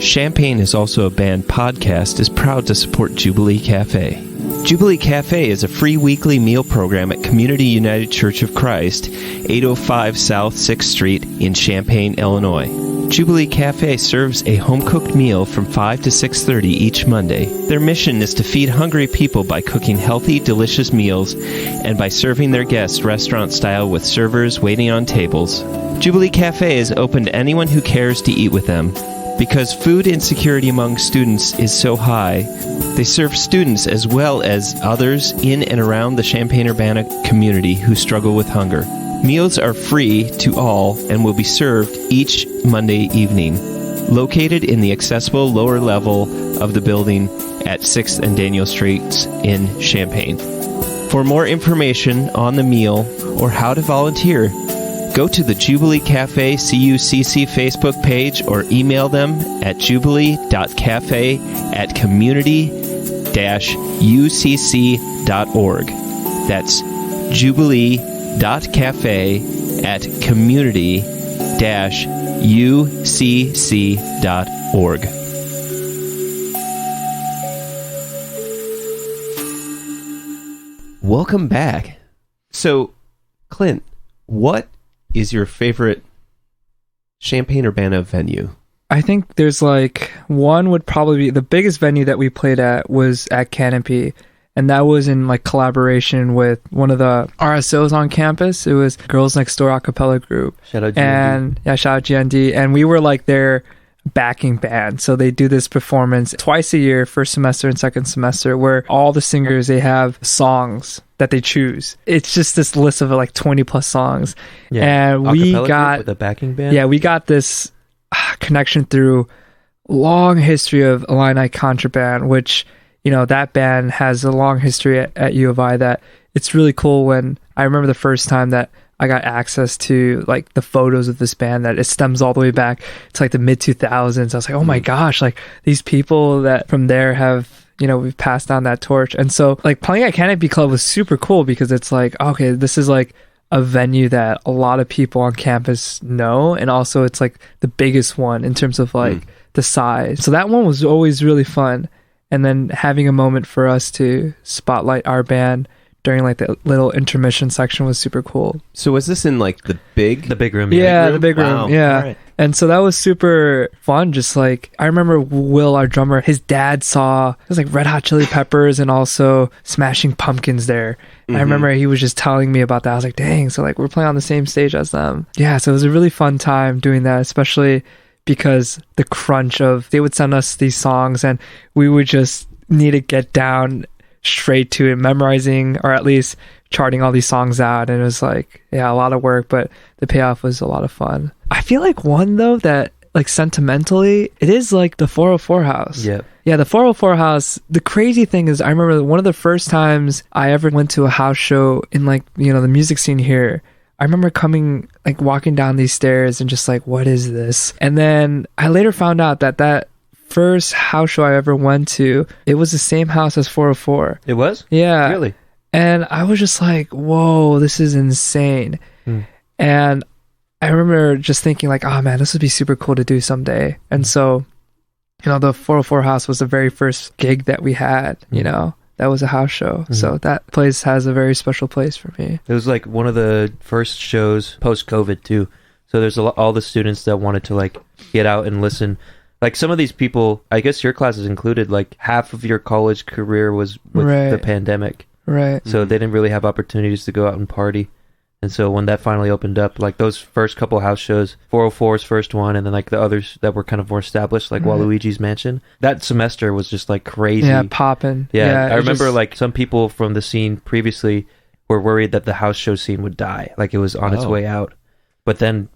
S3: Champagne is also a band podcast is proud to support Jubilee Cafe. Jubilee Cafe is a free weekly meal program at Community United Church of Christ, 805 South 6th Street in Champaign, Illinois. Jubilee Cafe serves a home-cooked meal from 5 to 6:30 each Monday. Their mission is to feed hungry people by cooking healthy, delicious meals and by serving their guests restaurant-style with servers waiting on tables. Jubilee Cafe is open to anyone who cares to eat with them. Because food insecurity among students is so high, they serve students as well as others in and around the Champaign-Urbana community who struggle with hunger. Meals are free to all and will be served each Monday evening, located in the accessible lower level of the building at 6th and Daniel Streets in Champaign. For more information on the meal or how to volunteer, go to the Jubilee Cafe CUCC Facebook page or email them at jubilee.cafe@community-ucc.org. That's jubilee.cafe@community-ucc.org. Welcome back. So, Clint, what is your favorite Champaign-Urbana venue?
S2: I think there's like one would probably be the biggest venue that we played at was at Canopy, and that was in like collaboration with one of the RSOs on campus. It was Girls Next Door a cappella group.
S1: Shout out GND.
S2: And yeah, shout out GND. And we were like their backing band. So they do this performance twice a year, first semester and second semester, where all the singers, they have songs that they choose. It's just this list of like 20 plus songs.
S1: Yeah.
S2: And we
S1: Acapella
S2: got
S1: group with a backing band.
S2: Yeah, we got this connection through long history of Illini Contraband, which, you know, that band has a long history at U of I that it's really cool. When I remember the first time that I got access to like the photos of this band, that it stems all the way back to like the mid 2000s. I was like, oh my gosh, like these people that from there have, you know, we've passed down that torch. And so like playing at Canopy Club was super cool because it's like, okay, this is like a venue that a lot of people on campus know, and also it's like the biggest one in terms of like the size. So that one was always really fun. And then having a moment for us to spotlight our band during like the little intermission section was super cool.
S3: So was this in like the big
S1: room?
S2: Yeah, the big room.
S3: Wow.
S2: Yeah.
S3: All right.
S2: And so that was super fun. Just like, I remember Will, our drummer, his dad saw, it was like Red Hot Chili Peppers and also Smashing Pumpkins there. And I remember he was just telling me about that. I was like, dang, so like we're playing on the same stage as them. Yeah, so it was a really fun time doing that, especially because the crunch of, they would send us these songs and we would just need to get down straight to it, memorizing or at least charting all these songs out. And it was like, yeah, a lot of work, but the payoff was a lot of fun. I feel like one though that like sentimentally, it is like the 404 house.
S1: Yeah.
S2: Yeah, the 404 house. The crazy thing is, I remember one of the first times I ever went to a house show in like, you know, the music scene here. I remember coming, like walking down these stairs and just like, what is this? And then I later found out that first house show I ever went to, it was the same house as 404.
S1: It was?
S2: Yeah.
S1: Really?
S2: And I was just like, whoa, this is insane. And I remember just thinking like, oh man, this would be super cool to do someday. And so, you know, the 404 house was the very first gig that we had, you know, that was a house show. So that place has a very special place for me.
S1: It was like one of the first shows post-COVID too. So there's all the students that wanted to like get out and listen. Like some of these people, I guess your classes included, like half of your college career was with the pandemic.
S2: Right.
S1: So they didn't really have opportunities to go out and party. And so when that finally opened up, like those first couple house shows, 404's first one, and then like the others that were kind of more established, like Waluigi's Mansion, that semester was just like crazy.
S2: Yeah, popping.
S1: Yeah, I remember like some people from the scene previously were worried that the house show scene would die, like it was on its way out. But then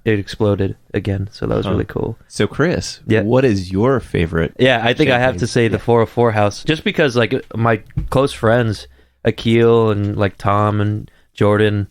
S1: it exploded again, so that was really cool.
S3: So Chris, what is your favorite?
S1: Yeah, I think I have to say the 404 house, just because like my close friends, Akil and like Tom and Jordan,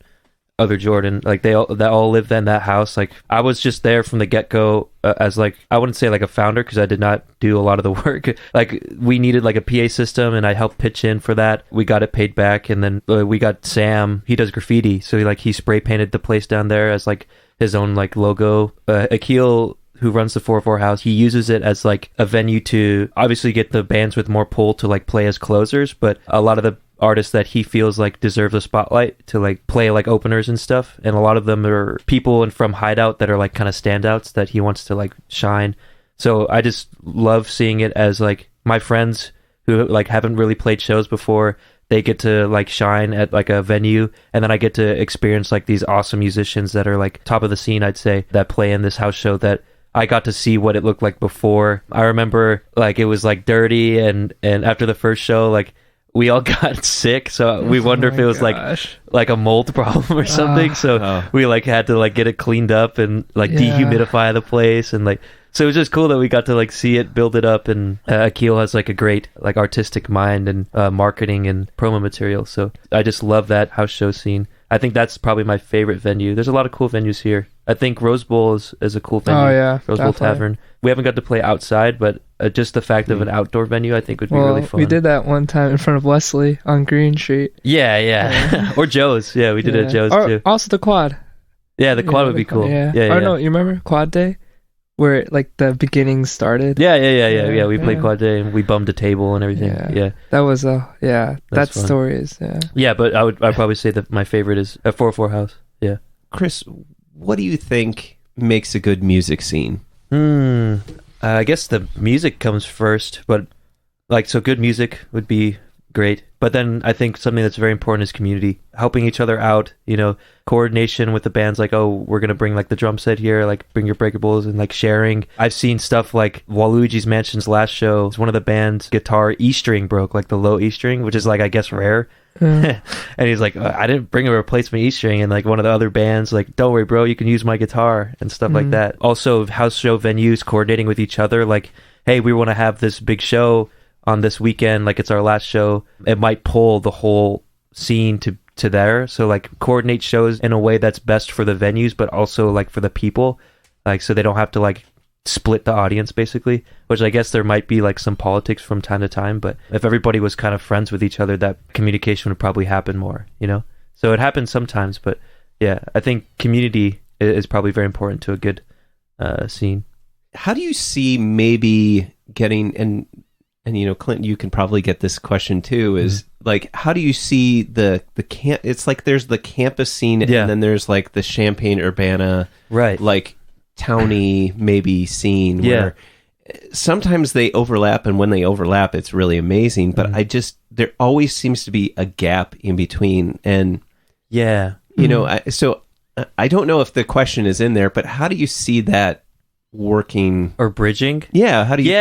S1: other Jordan, like they all lived in that house. Like I was just there from the get-go as like, I wouldn't say like a founder because I did not do a lot of the work. Like we needed like a PA system and I helped pitch in for that. We got it paid back, and then we got Sam, he does graffiti, so he spray painted the place down there as like his own like logo. Akil, who runs the 404 House, he uses it as like a venue to obviously get the bands with more pull to like play as closers, but a lot of the artists that he feels like deserve the spotlight to like play like openers and stuff, and a lot of them are people and from Hideout that are like kind of standouts that he wants to like shine. So I just love seeing it as like my friends who like haven't really played shows before, they get to like shine at like a venue, and then I get to experience like these awesome musicians that are like top of the scene, I'd say, that play in this house show that I got to see what it looked like before. I remember like it was like dirty, and after the first show, like we all got sick, so we wonder if it was like a mold problem or something. We like had to like get it cleaned up and like dehumidify the place, and like so it was just cool that we got to like see it, build it up, and Akil has like a great like artistic mind and marketing and promo material. So I just love that house show scene. I think that's probably my favorite venue. There's a lot of cool venues here. I think Rose Bowl is a cool venue.
S2: Oh yeah,
S1: Rose Bowl Tavern. We haven't got to play outside, but just the fact of an outdoor venue, I think would be really fun.
S2: We did that one time in front of Wesley on Green Street.
S1: Yeah. Or Joe's. Yeah, we did it at Joe's too.
S2: Also the quad.
S1: Yeah, the quad would be cool.
S2: Yeah. No, you remember Quad Day? Where like the beginning started.
S1: Yeah. We played Quad Day and we bummed a table and everything. Yeah.
S2: That was that story is
S1: Yeah, but I'd probably say that my favorite is a 404 House. Yeah.
S3: Chris, what do you think makes a good music scene?
S1: I guess the music comes first, but like so good music would be great. But then I think something that's very important is community, helping each other out, you know, coordination with the bands, like, oh, we're going to bring like the drum set here, like bring your breakables, and like sharing. I've seen stuff like Waluigi's Mansion's last show, one of the band's guitar E string broke, like the low E string, which is like, I guess, rare. And he's like, I didn't bring a replacement E string, and like one of the other bands like, don't worry bro, you can use my guitar and stuff like that. Also house show venues coordinating with each other, like, hey, we want to have this big show on this weekend, like it's our last show. It might pull the whole scene to there, so like coordinate shows in a way that's best for the venues but also like for the people, like so they don't have to like split the audience basically, which I guess there might be like some politics from time to time, but if everybody was kind of friends with each other, that communication would probably happen more, you know. So it happens sometimes, but yeah, I think community is probably very important to a good scene.
S3: How do you see maybe getting, and you know, Clint, you can probably get this question too, is like, how do you see the camp? It's like there's the campus scene, and then there's like the Champaign-Urbana,
S1: right?
S3: Like towny maybe scene where sometimes they overlap, and when they overlap, it's really amazing. But there always seems to be a gap in between, and you know, so I don't know if the question is in there, but how do you see that working
S1: or bridging?
S3: How do you?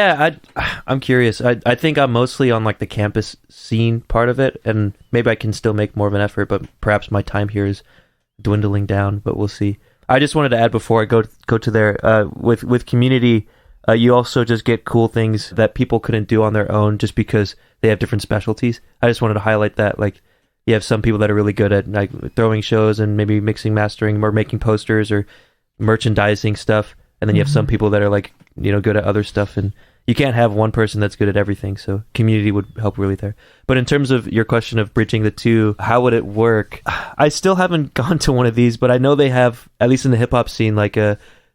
S1: I'm curious. I think I'm mostly on like the campus scene part of it, and maybe I can still make more of an effort, but perhaps my time here is dwindling down, but we'll see. I just wanted to add before I go to there, with community, you also just get cool things that people couldn't do on their own just because they have different specialties. I just wanted to highlight that, like, you have some people that are really good at like throwing shows and maybe mixing, mastering, or making posters or merchandising stuff. And then you have some people that are like, you know, good at other stuff, and you can't have one person that's good at everything. So community would help really there. But in terms of your question of bridging the two, how would it work? I still haven't gone to one of these, but I know they have, at least in the hip hop scene, like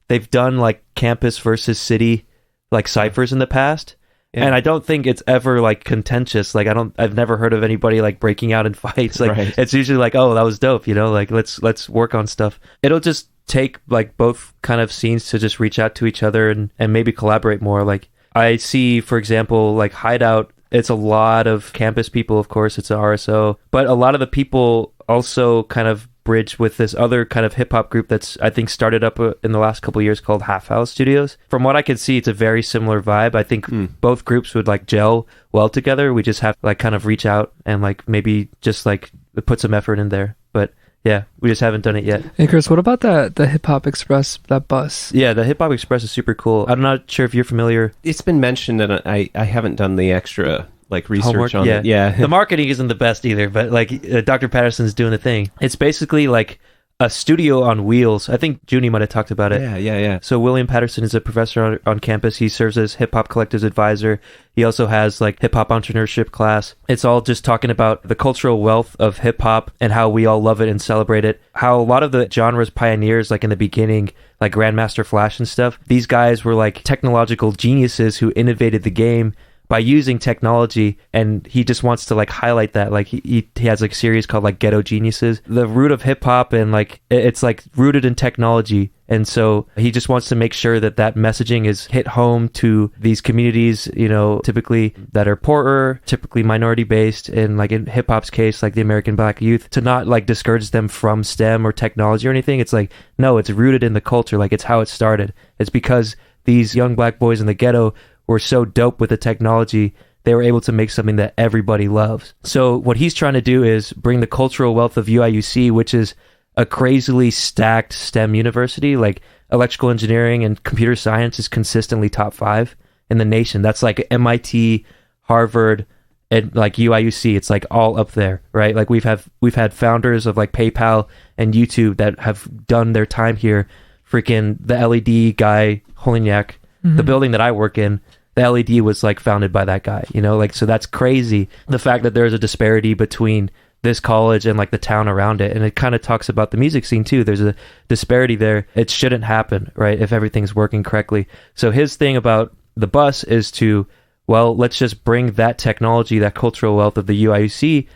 S1: they've done like campus versus city, like ciphers in the past. Yeah. And I don't think it's ever like contentious. Like I've never heard of anybody like breaking out in fights. Like It's usually like, oh, that was dope, you know, like let's work on stuff. It'll just take like both kind of scenes to just reach out to each other and maybe collaborate more. Like I see, for example, like Hideout, it's a lot of campus people, of course, it's an RSO, but a lot of the people also kind of bridge with this other kind of hip-hop group that's, I think, started up in the last couple of years called Half House Studios. From what I can see, it's a very similar vibe. I think both groups would like gel well together. We just have to like kind of reach out and like maybe just like put some effort in there. But yeah, we just haven't done it yet.
S2: Hey Chris, what about the Hip Hop Express, that bus?
S1: Yeah, the Hip Hop Express is super cool. I'm not sure if you're familiar.
S3: It's been mentioned, and I haven't done the extra like research
S1: homework
S3: on it. Yeah.
S1: The marketing isn't the best either, but like Dr. Patterson's doing the thing. It's basically like a studio on wheels. I think Junie might have talked about it.
S3: Yeah.
S1: So William Patterson is a professor on campus. He serves as hip hop collectives advisor. He also has like hip hop entrepreneurship class. It's all just talking about the cultural wealth of hip hop and how we all love it and celebrate it. How a lot of the genre's pioneers, like in the beginning, like Grandmaster Flash and stuff, these guys were like technological geniuses who innovated the game by using technology, and he just wants to like highlight that. Like he has like a series called like Ghetto Geniuses, the root of hip hop, and like it's like rooted in technology. And so he just wants to make sure that that messaging is hit home to these communities, you know, typically that are poorer, typically minority based, and like in hip hop's case, like the American Black youth, to not like discourage them from STEM or technology or anything. It's like, no, it's rooted in the culture. Like it's how it started. It's because these young black boys in the ghetto were so dope with the technology, they were able to make something that everybody loves. So what he's trying to do is bring the cultural wealth of UIUC, which is a crazily stacked STEM university. Like electrical engineering and computer science is consistently top 5 in the nation. That's like MIT, Harvard, and like UIUC. It's like all up there, right? Like we've had founders of like PayPal and YouTube that have done their time here. Freaking the LED guy, Holignac, the building that I work in, the LED was like founded by that guy, you know, like, so that's crazy. The fact that there's a disparity between this college and like the town around it. And it kind of talks about the music scene too. There's a disparity there. It shouldn't happen, right? If everything's working correctly. So his thing about the bus is to, well, let's just bring that technology, that cultural wealth of the UIUC,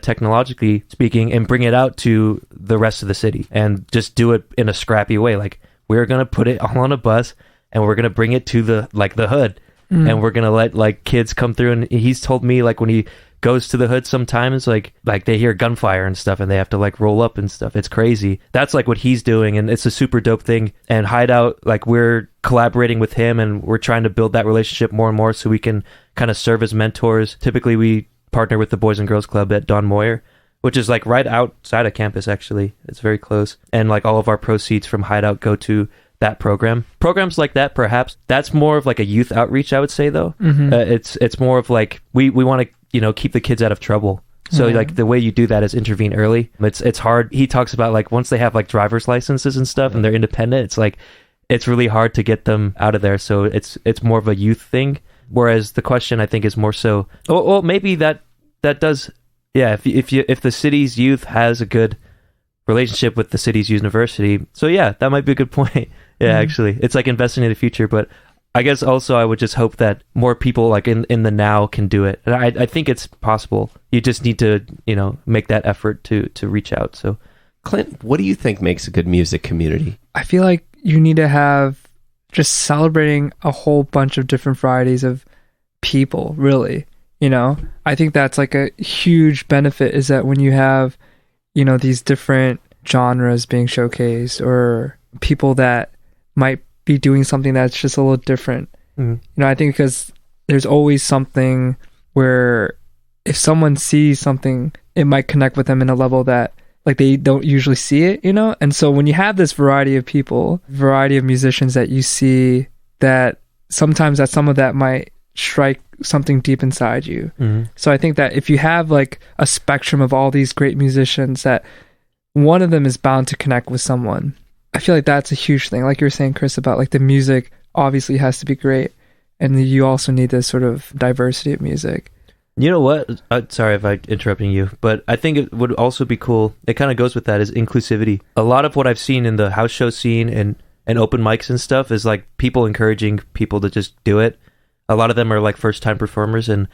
S1: technologically speaking, and bring it out to the rest of the city and just do it in a scrappy way. Like we're going to put it all on a bus and we're going to bring it to the hood. And we're going to let like kids come through. And he's told me like when he goes to the hood sometimes, like they hear gunfire and stuff and they have to like roll up and stuff. It's crazy. That's like what he's doing. And it's a super dope thing. And HIDEOUT, like we're collaborating with him and we're trying to build that relationship more and more so we can kind of serve as mentors. Typically we partner with the Boys and Girls Club at Don Moyer, which is like right outside of campus, actually. It's very close. And like all of our proceeds from HIDEOUT go to that program. Programs like that, perhaps, that's more of like a youth outreach, I would say, though. It's more of like, we want to, you know, keep the kids out of trouble. So like the way you do that is intervene early. It's hard. He talks about like once they have like driver's licenses and stuff and they're independent, it's like, it's really hard to get them out of there. So it's more of a youth thing. Whereas the question I think is more so, well, maybe that does, yeah, if the city's youth has a good relationship with the city's university. So yeah, that might be a good point. Yeah, actually, it's like investing in the future. But I guess also I would just hope that more people like in the now can do it. And I think it's possible. You just need to, you know, make that effort to reach out. So
S3: Clint, what do you think makes a good music community?
S2: I feel like you need to have just celebrating a whole bunch of different varieties of people, really. You know, I think that's like a huge benefit is that when you have, you know, these different genres being showcased or people that might be doing something that's just a little different. You know, I think because there's always something where if someone sees something, it might connect with them in a level that like they don't usually see it, you know? And so when you have this variety of people, variety of musicians that you see, that sometimes that some of that might strike something deep inside you. So I think that if you have like a spectrum of all these great musicians, that one of them is bound to connect with someone. I feel like that's a huge thing. Like you were saying, Chris, about like the music obviously has to be great. And you also need this sort of diversity of music.
S1: You know what? Sorry if I'm interrupting you, but I think it would also be cool. It kind of goes with that is inclusivity. A lot of what I've seen in the house show scene and open mics and stuff is like people encouraging people to just do it. A lot of them are like first time performers. And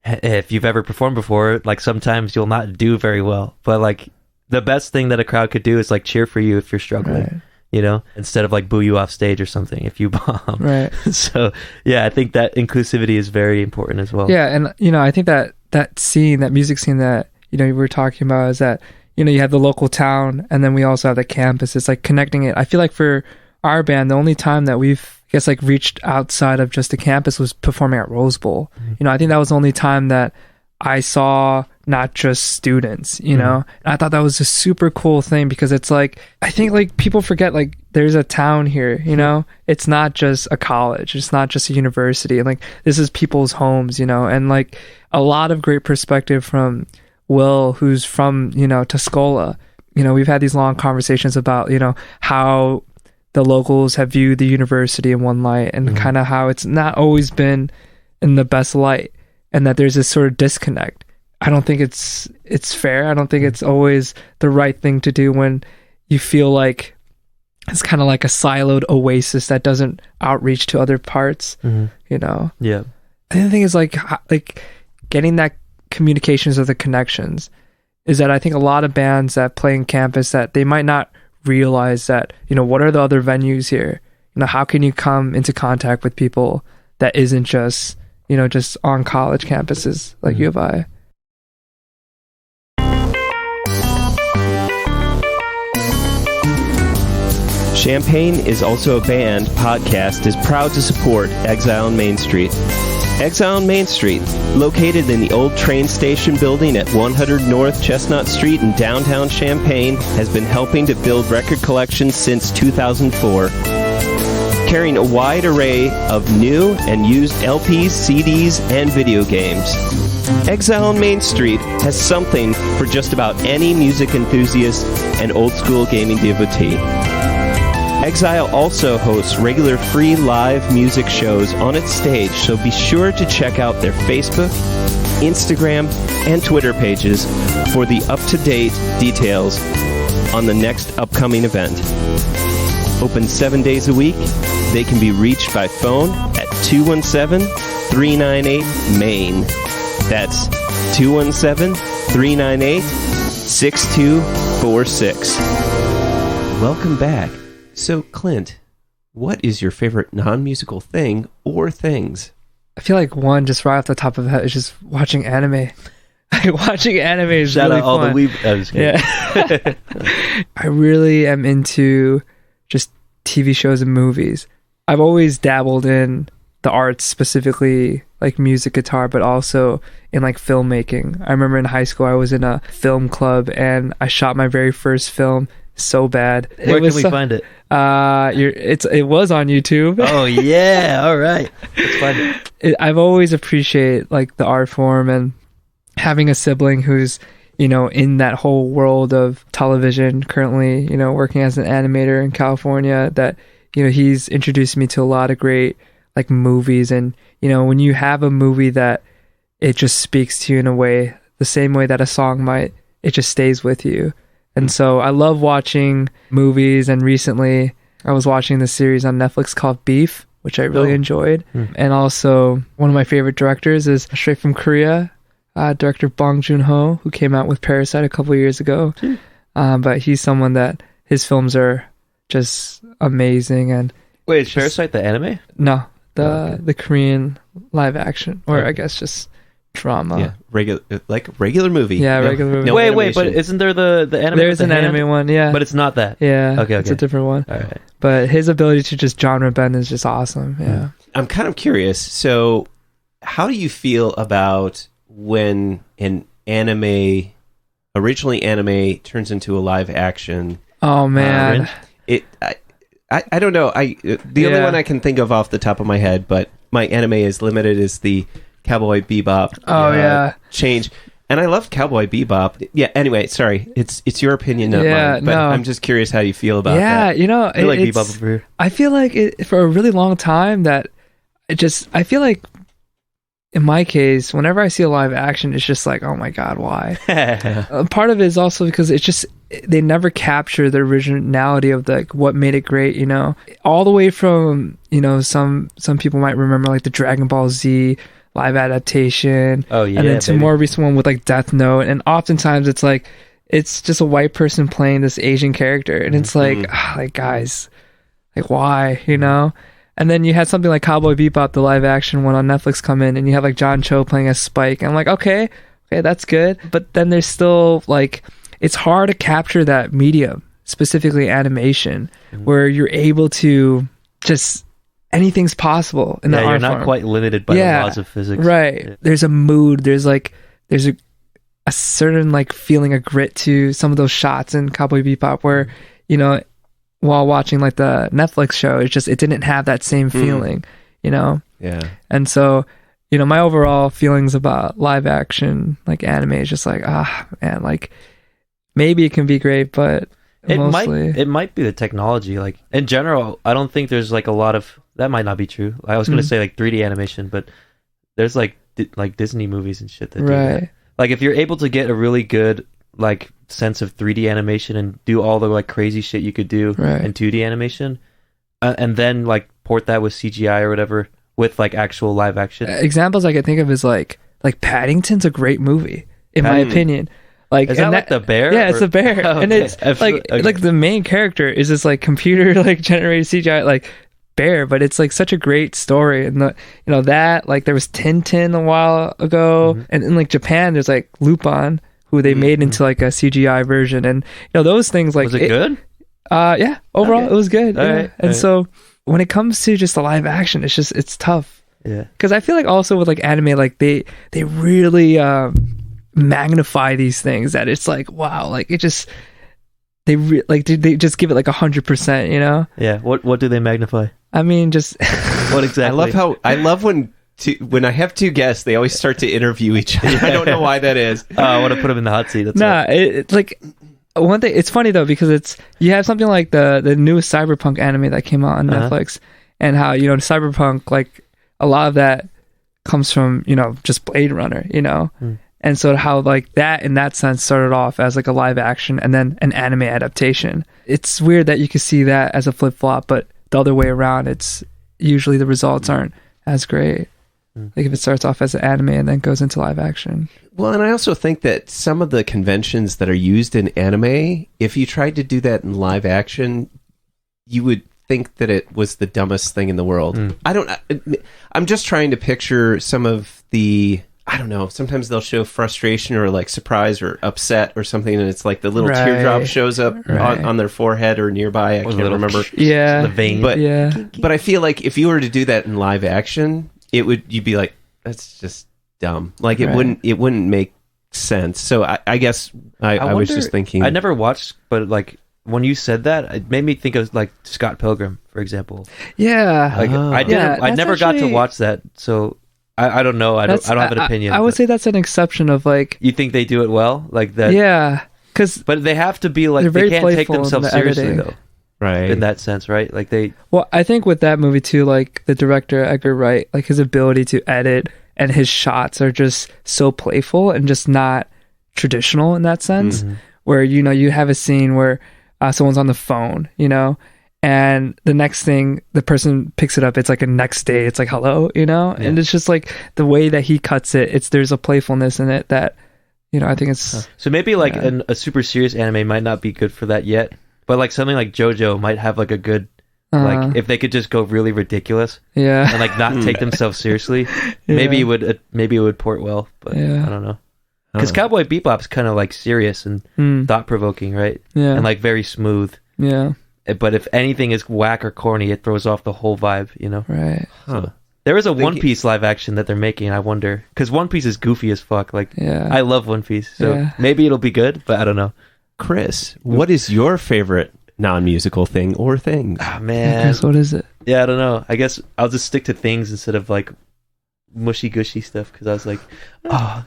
S1: if you've ever performed before, like sometimes you'll not do very well, but like the best thing that a crowd could do is like cheer for you if you're struggling. Right. You know, instead of like boo you off stage or something if you bomb. Right. So yeah, I think that inclusivity is very important as well.
S2: Yeah, and you know, I think that scene, that music scene that, you know, we were talking about is that, you know, you have the local town and then we also have the campus. It's like connecting it. I feel like for our band, the only time that we've, I guess, like reached outside of just the campus was performing at Rose Bowl. You know, I think that was the only time that I saw not just students, you know. And I thought that was a super cool thing because it's like, I think like people forget like there's a town here, you know. It's not just a college, it's not just a university, and like this is people's homes, you know. And like a lot of great perspective from Will, who's from, you know, Tuscola. we've had these long conversations about, how the locals have viewed the university in one light and kind of how it's not always been in the best light, and that there's this sort of disconnect. I don't think it's fair. I don't think it's always the right thing to do when you feel like it's kind of like a siloed oasis that doesn't outreach to other parts,
S1: Yeah.
S2: And the thing is like getting that communications or the connections is that I think a lot of bands that play in campus that they might not realize that, what are the other venues here? How can you come into contact with people that isn't just, just on college campuses like U of I?
S3: Champaign is also a band podcast is proud to support Exile on Main Street. Exile on Main Street, located in the old train station building at 100 North Chestnut Street in downtown Champaign, has been helping to build record collections since 2004. Carrying a wide array of new and used LPs, CDs, and video games. Exile on Main Street has something for just about any music enthusiast and old school gaming devotee. Exile also hosts regular free live music shows on its stage, so be sure to check out their Facebook, Instagram, and Twitter pages for the up-to-date details on the next upcoming event. Open 7 days a week, they can be reached by phone at 217-398-MAIN. That's 217-398-6246. Welcome back. So, Clint, what is your favorite non-musical thing or things?
S2: I feel like one just right off the top of the head is just watching anime. Like watching anime is
S1: Shout
S2: really
S1: out all
S2: fun.
S1: the weeb. I was kidding.
S2: Yeah. I really am into just TV shows and movies. I've always dabbled in the arts, specifically like music, guitar, but also in like filmmaking. I remember in high school I was in a film club and I shot my very first film so bad.
S1: Where can we find it?
S2: It was on YouTube.
S1: Oh yeah, all right. Let's find it.
S2: I've always appreciated like the art form, and having a sibling who's in that whole world of television currently, working as an animator in California, that he's introduced me to a lot of great like movies. And when you have a movie that it just speaks to you in a way, the same way that a song might, it just stays with you. And so I love watching movies, and recently I was watching this series on Netflix called Beef, which I really enjoyed. And also one of my favorite directors is straight from Korea, director Bong Joon-ho, who came out with Parasite a couple years ago. But he's someone that his films are just amazing. And
S1: Wait, is Parasite the anime?
S2: no, the Korean live action, or I guess just drama.
S3: Yeah, regular movie.
S2: Yeah, regular movie.
S3: No
S1: wait,
S3: animation.
S1: but isn't there the anime?
S2: There's
S1: with
S2: an
S1: the hand?
S2: anime one, yeah.
S1: But it's not that.
S2: Yeah,
S1: Okay,
S2: it's a different one.
S1: All right.
S2: But his ability to just genre bend is just awesome. Yeah.
S3: I'm kind of curious. So, how do you feel about when an originally anime turns into a live action?
S2: Oh man.
S3: I don't know. The only one I can think of off the top of my head, but my anime is limited, is the Cowboy Bebop. Change. And I love Cowboy Bebop. Yeah. Anyway, sorry. It's your opinion, not mine. But I'm just curious how you feel about that.
S2: Yeah,
S1: I like Bebop over here.
S2: I feel like for a really long time that I feel like in my case, whenever I see a live action, it's just like, oh my God, why? Part of it is also because it's just, they never capture the originality of what made it great, all the way from, some people might remember like the Dragon Ball Z live adaptation.
S1: Oh yeah.
S2: And then to more recent one with like Death Note. And oftentimes it's like, it's just a white person playing this Asian character. And it's like, guys, like why, And then you had something like Cowboy Bebop, the live action one on Netflix, come in, and you have like John Cho playing as Spike. And I'm like, okay, that's good. But then there's still like, it's hard to capture that medium, specifically animation, where you're able to just, anything's possible in the art
S1: you're not
S2: form.
S1: quite limited by the laws of physics.
S2: Right.
S1: Yeah.
S2: There's a mood. There's a certain like feeling of grit to some of those shots in Cowboy Bebop where, while watching like the Netflix show, it didn't have that same feeling, Yeah. And so, my overall feelings about live action, like anime, is just like, man, maybe it can be great, but
S1: It
S2: mostly
S1: might be the technology. Like in general, I don't think there's like a lot of that. Might not be true. I was gonna say like 3D animation, but there's like Disney movies and shit that do that. Like if you're able to get a really good like sense of 3D animation and do all the like crazy shit you could do in 2D animation, and then like port that with CGI or whatever with like actual live action.
S2: Examples I can think of is like Paddington's a great movie in my opinion. Like,
S1: is that like the bear?
S2: Yeah, it's the bear, and it's like the main character is this like computer like generated CGI like bear, but it's like such a great story. And that like there was Tintin a while ago, and in like Japan there's like Lupin, who they made into like a CGI version, and those things like
S1: was it good?
S2: Yeah, overall it was good.
S1: All
S2: yeah.
S1: right,
S2: And so when it comes to just the live action, it's tough.
S1: Yeah,
S2: because I feel like also with like anime, like they really magnify these things that it's like wow, like it just they just give it like 100%.
S1: Yeah. What do they magnify?
S2: I mean, just
S1: what exactly?
S3: I love when I have two guests, they always start to interview each other. I don't know why that is.
S1: I want to put them in the hot seat. That's
S2: it's like one thing. It's funny though because you have something like the newest Cyberpunk anime that came out on Netflix, and how Cyberpunk, like a lot of that comes from just Blade Runner, and so how like that in that sense started off as like a live action and then an anime adaptation. It's weird that you can see that as a flip flop, but the other way around, it's usually the results aren't as great. Like if it starts off as an anime and then goes into live action.
S3: Well, and I also think that some of the conventions that are used in anime, if you tried to do that in live action, you would think that it was the dumbest thing in the world. I'm just trying to picture some of the, I don't know, sometimes they'll show frustration or like surprise or upset or something, and it's like the little teardrop shows up on their forehead or nearby. I can't remember.
S2: Yeah.
S1: The vein.
S3: But I feel like if you were to do that in live action, you'd be like, that's just dumb. Like it wouldn't make sense. So I guess I was just thinking.
S1: I never watched, but like when you said that, it made me think of like Scott Pilgrim, for example.
S2: Yeah.
S1: Like I never got to watch that, so I don't know. I don't have an opinion.
S2: I would say that's an exception of like.
S1: You think they do it well, like that?
S2: Yeah, but
S1: they have to be like they can't take themselves seriously though.
S3: Right.
S1: In that sense, right? Like they.
S2: Well, I think with that movie too, like the director Edgar Wright, like his ability to edit and his shots are just so playful and just not traditional in that sense. Where you have a scene where someone's on the phone, and the next thing the person picks it up, it's like a next day, it's like hello, and it's just like the way that he cuts it. There's a playfulness in it that I think it's
S1: so maybe like a super serious anime might not be good for that yet. But like something like JoJo might have like a good like if they could just go really ridiculous, and like not take themselves seriously, maybe it would port well. But I don't know, because Cowboy Bebop's kind of like serious and thought provoking, right? Yeah, and like very smooth. Yeah, but if anything is whack or corny, it throws off the whole vibe.
S2: Right?
S1: So, there is a One Piece live action that they're making. I wonder because One Piece is goofy as fuck. Like I love One Piece, so maybe it'll be good, but I don't know.
S3: Chris, what is your favorite non-musical thing or things?
S1: Oh, man.
S2: Chris, what is it?
S1: Yeah, I don't know. I guess I'll just stick to things instead of like mushy gushy stuff because I was like,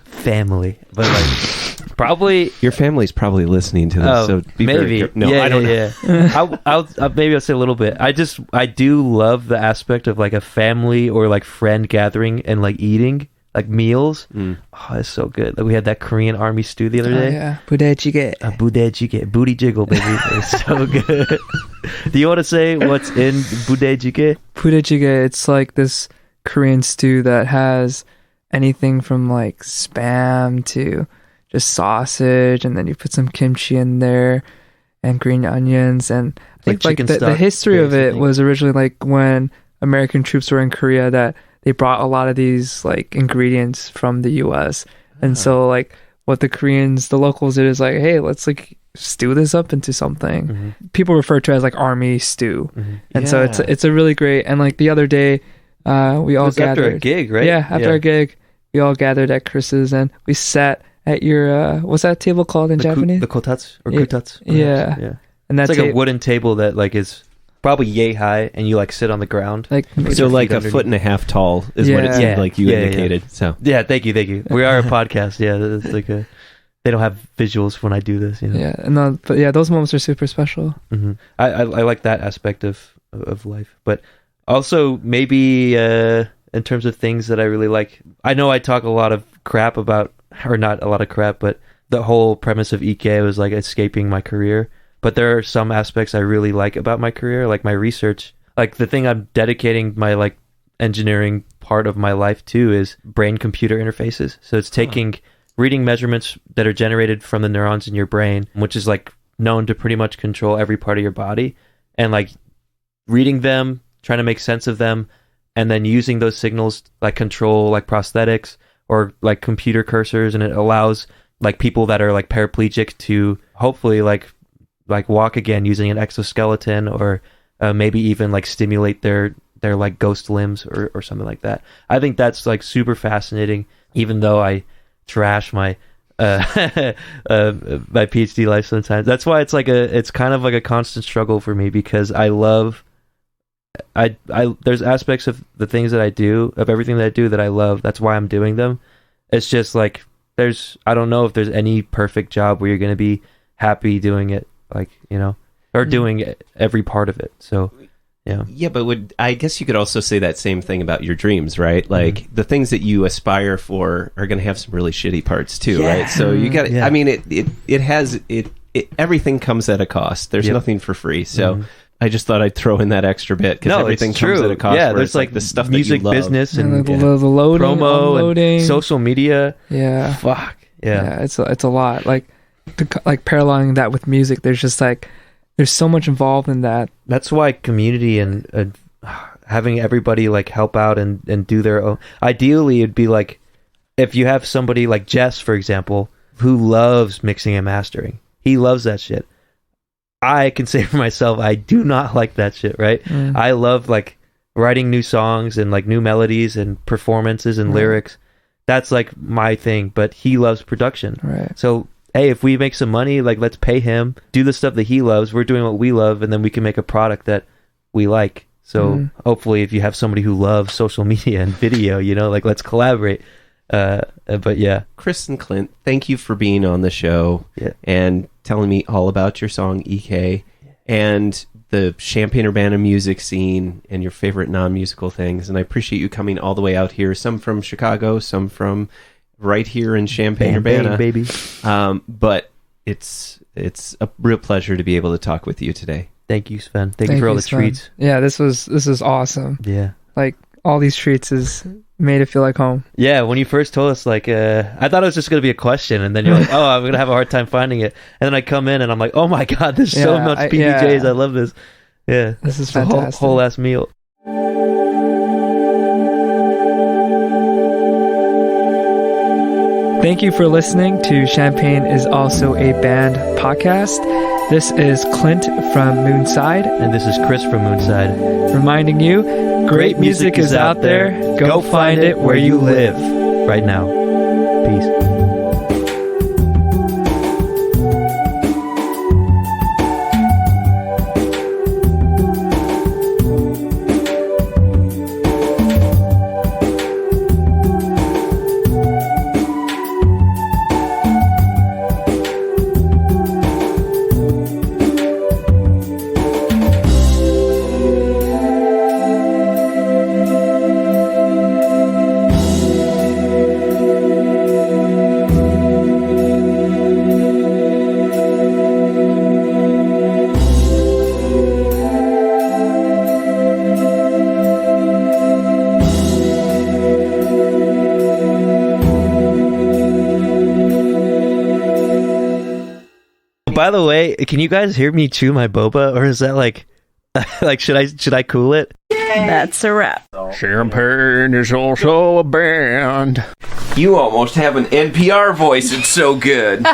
S1: family. But like, probably
S3: your family's probably listening to this. So be
S1: maybe.
S3: Very no, I don't know.
S1: Yeah. I'll maybe I'll say a little bit. I do love the aspect of like a family or like friend gathering and like eating. Like meals, oh, it's so good. Like we had that Korean army stew the other day.
S2: Yeah, budae-jjigae.
S1: Booty jiggle, baby. It's so good. Do you want to say what's in budae-jjigae?
S2: Budae-jjigae, it's like this Korean stew that has anything from like spam to just sausage, and then you put some kimchi in there and green onions, and I think like the history of it was originally like when American troops were in Korea that they brought a lot of these like ingredients from the US. And so like what the locals did is like, hey, let's like stew this up into something. People refer to it as like army stew. And so it's a really great, and like the other day we all gathered
S1: after a gig, right?
S2: Yeah, after our gig, we all gathered at Chris's and we sat at your what's that table called in Japanese?
S1: The kotatsu or kutatsu.
S2: Yeah. And that's
S1: like a wooden table that like is probably yay high, and you like sit on the ground.
S3: Like so, like a foot and a half tall is what it seemed like you indicated. So
S1: yeah, thank you. We are a podcast. Yeah, that's like a they don't have visuals when I do this, you know.
S2: Yeah, no, but yeah, those moments are super special.
S1: I like that aspect of life, but also maybe in terms of things that I really like. I know I talk a lot of crap about, or not a lot of crap, but the whole premise of IKKE was like escaping my career. But there are some aspects I really like about my career, like my research. Like the thing I'm dedicating my like engineering part of my life to is brain-computer interfaces. So it's taking reading measurements that are generated from the neurons in your brain, which is like known to pretty much control every part of your body, and like reading them, trying to make sense of them, and then using those signals like control like prosthetics or like computer cursors. And it allows like people that are like paraplegic to hopefully like walk again using an exoskeleton, or maybe even like stimulate their like ghost limbs or something like that. I think that's like super fascinating, even though I trash my my PhD life sometimes. That's why it's kind of like a constant struggle for me, because I there's aspects of the things that I do, of everything that I do, that I love. That's why I'm doing them. It's just like I don't know if there's any perfect job where you're going to be happy doing it, like, you know, or doing every part of it. So yeah,
S3: but I guess you could also say that same thing about your dreams, right? Like the things that you aspire for are going to have some really shitty parts too, right? So you got I mean it has everything comes at a cost. There's nothing for free. So I just thought I'd throw in that extra bit, because everything comes at a cost.
S1: Yeah, there's like
S3: the stuff
S1: music
S3: that you love.
S1: business and
S2: the loading,
S1: promo
S2: unloading,
S1: and social media.
S2: Yeah,
S1: Fuck. Yeah.
S2: it's a lot. Like paralleling that with music, there's just like there's so much involved in that.
S1: That's why community and having everybody like help out and do their own. Ideally, it'd be like if you have somebody like Jess, for example, who loves mixing and mastering. He loves that shit. I can say for myself, I do not like that shit, right? I love like writing new songs and like new melodies and performances and lyrics. That's like my thing, but he loves production.
S2: Right.
S1: So hey, if we make some money, like let's pay him, do the stuff that he loves. We're doing what we love, and then we can make a product that we like. So hopefully, if you have somebody who loves social media and video, you know, like let's collaborate. But yeah,
S3: Chris and Clint, thank you for being on the show and telling me all about your song IKKE and the Champaign-Urbana music scene and your favorite non-musical things. And I appreciate you coming all the way out here. Some from Chicago, some from right here in Champaign-Urbana,
S1: baby.
S3: But it's a real pleasure to be able to talk with you today.
S1: Thank you, Sven. Thank you for all the
S2: Sven.
S1: treats.
S2: Yeah, this is awesome.
S1: Yeah,
S2: like all these treats is made it feel like home.
S1: Yeah, when you first told us, like, I thought it was just going to be a question, and then you're like, oh, I'm going to have a hard time finding it. And then I come in, and I'm like, oh my God, there's so much PBJs. I love this. Yeah.
S2: This is
S1: it's
S2: fantastic.
S1: A whole ass meal.
S2: Thank you for listening to Champaign is Also a Band podcast. This is Clint from MOONSYDE.
S1: And this is Chris from MOONSYDE.
S2: Reminding you, great music is out there. Go find it where you live.
S1: Right now. Peace. By the way, can you guys hear me chew my boba, or is that like should I cool it?
S5: That's a wrap.
S6: Champaign is also a band.
S3: You almost have an NPR voice. It's so good.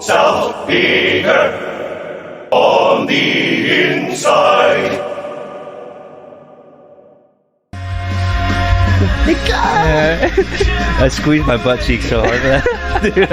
S7: South Bigger on the inside.
S1: I squeezed my butt cheek so hard for that. Dude,